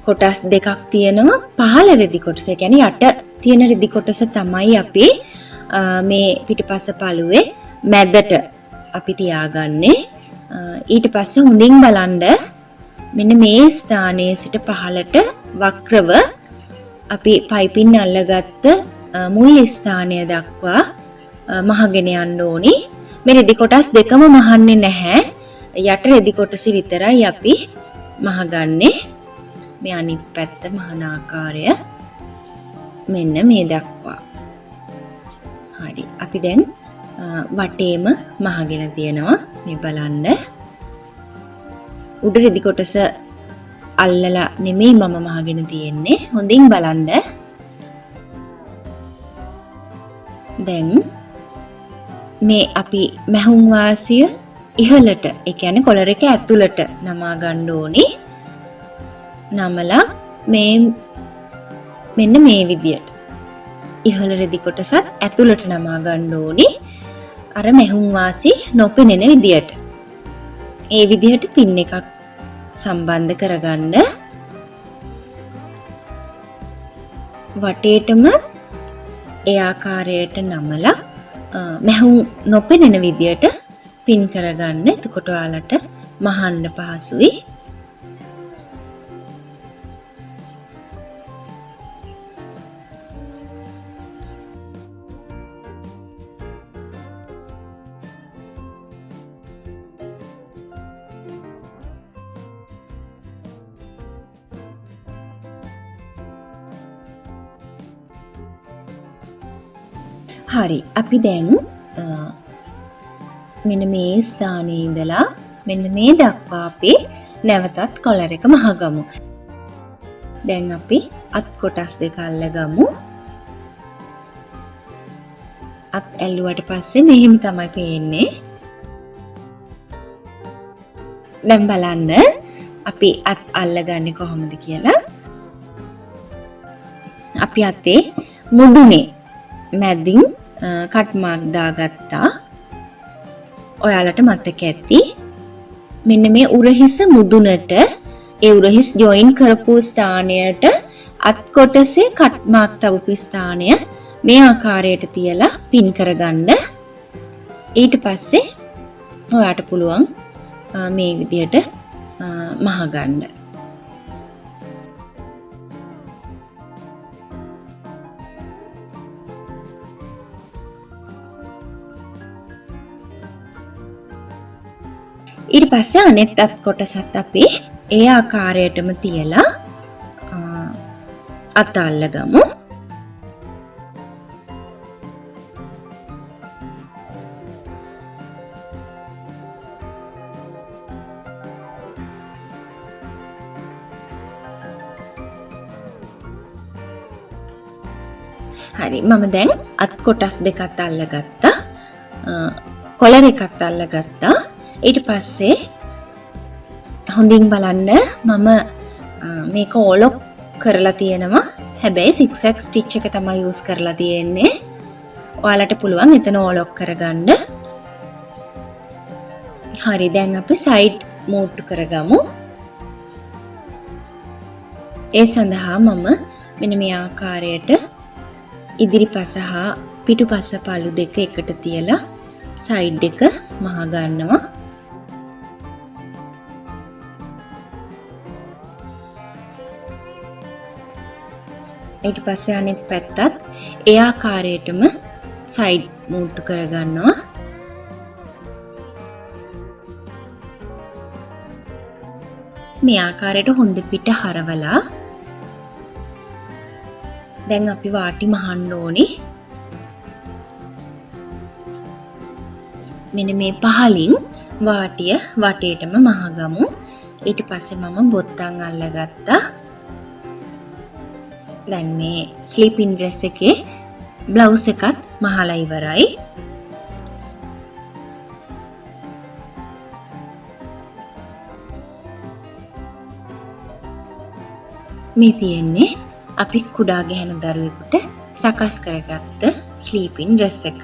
කොටස් දෙකක් තියෙනවා. පහළ රෙදි කොටස කියන්නේ යට තියෙන රෙදි කොටස තමයි අපි මේ පිටුපස පළුවේ මැදට අපි තියාගන්නේ. ඊට පස්සේ හොඳින් බලන්න මෙන්න මේ ස්ථානයේ සිට පහළට වක්‍රව අපි පයිපින් අල්ලගත්ත මුල් ස්ථානය දක්වා මහගෙන යන්න ඕනි. මේ රෙදි කොටස් දෙකම මහන්නේ නැහැ. යට රෙදි කොටස විතරයි අපි මහගන්නේ. මේ අනිත් පැත්ත මහන ආකාරය මෙන්න මේ දක්වා. හරි. අපි දැන් වටේම මහගෙන තියෙනවා. මේ බලන්න. උඩ රෙදි කොටස අල්ලලා නෙමෙයි මම මහගෙන තියෙන්නේ. හොඳින් බලන්න. දැන් මේ අපි මැහුම් වාසිය ඉහළට, ඒ කියන්නේ කොලර් එක ඇතුළට නමා ගන්න ඕනි. නමලා මෙන්න මේ විදියට ඉහළ රෙදි කොටසත් ඇතුළට නමා ගන්න ඕනි. අර මැහුම් වාසි නොපෙනෙන විදියට. ඒ විදිහට පින් එකක් සම්බන්ධ කරගන්න. වටේටම ඒ ආකාරයට නමලා මැහුම් නොපෙනෙන විදියට පින් කරගන්න. එතකොට ඔයාලට මහන්න පහසුයි. හරි. අපි දැන් මෙන්න මේ ස්ථානයේ ඉඳලා මෙන්න මේ දක්වා අපි නැවතත් කොලර් එක මහගමු. දැන් අපි අත් කොටස් දෙක අල්ලගමු. අත් ඇල්ලුවට පස්සේ මෙහෙම තමයි පේන්නේ. දැන් බලන්න අපි අත් අල්ලගන්නේ කොහොමද කියලා. අපි අතේ මුදුනේ මැදින් කට් මාක් දාගත්තා. ඔයාලට මතක ඇති මෙන්න මේ උරහිස මුදුනට ඒ උරහිස් ජොයින් කරපු ස්ථානයට අත් කොටසේ කට් මාක් තවපු ස්ථානය මේ ආකාරයට තියලා පින් කරගන්න. ඊට පස්සේ ඔයාට පුළුවන් මේ විදියට මහගන්න. ඊට පස්සේ අනෙත් අත් කොටසත් අපි ඒ ආකාරයටම තියලා අත අල්ලගමු. හරි මම දැන් අත් කොටස් දෙකත් අල්ලගත්තා. කොලර් එකත් අල්ලගත්තා. ඊට පස්සේ හොඳින් බලන්න මම මේක ඕලොක් කරලා තියෙනවා. හැබැයි සික්සැක් ස්ටිච් එක තමයි යූස් කරලා තියෙන්නේ. ඔයාලට පුළුවන් එතන ඕලොක් කරගන්න. හරි දැන් අපි සයිඩ් මූට් කරගමු. ඒ සඳහා මම මෙන්න මේ ආකාරයට ඉදිරිපස හා පිටුපස පළු දෙක එකට තියලා සයිඩ් එක මහ ගන්නවා. ඊට පස්සේ අනෙක් පැත්තත් ඒ ආකාරයටම සයිඩ් මූට් කරගන්නවා. මේ ආකාරයට හොඳ පිට හරවලා දැන් අපි වාටි මහන්න ඕනේ. මෙන්න මේ පහලින් වාටිය වටේටම මහගමු. ඊට පස්සේ මම බොත්තම් අල්ලගත්තා. දැන් මේ ස්ලීපින් ඩ්‍රෙස් එකේ බ්ලවුස් එකත් මහලා ඉවරයි. මේ තියෙන්නේ අපි කුඩා ගැහැණු දරුවෙකුට සකස් කරගත්ත ස්ලීපින් ඩ්‍රෙස් එක.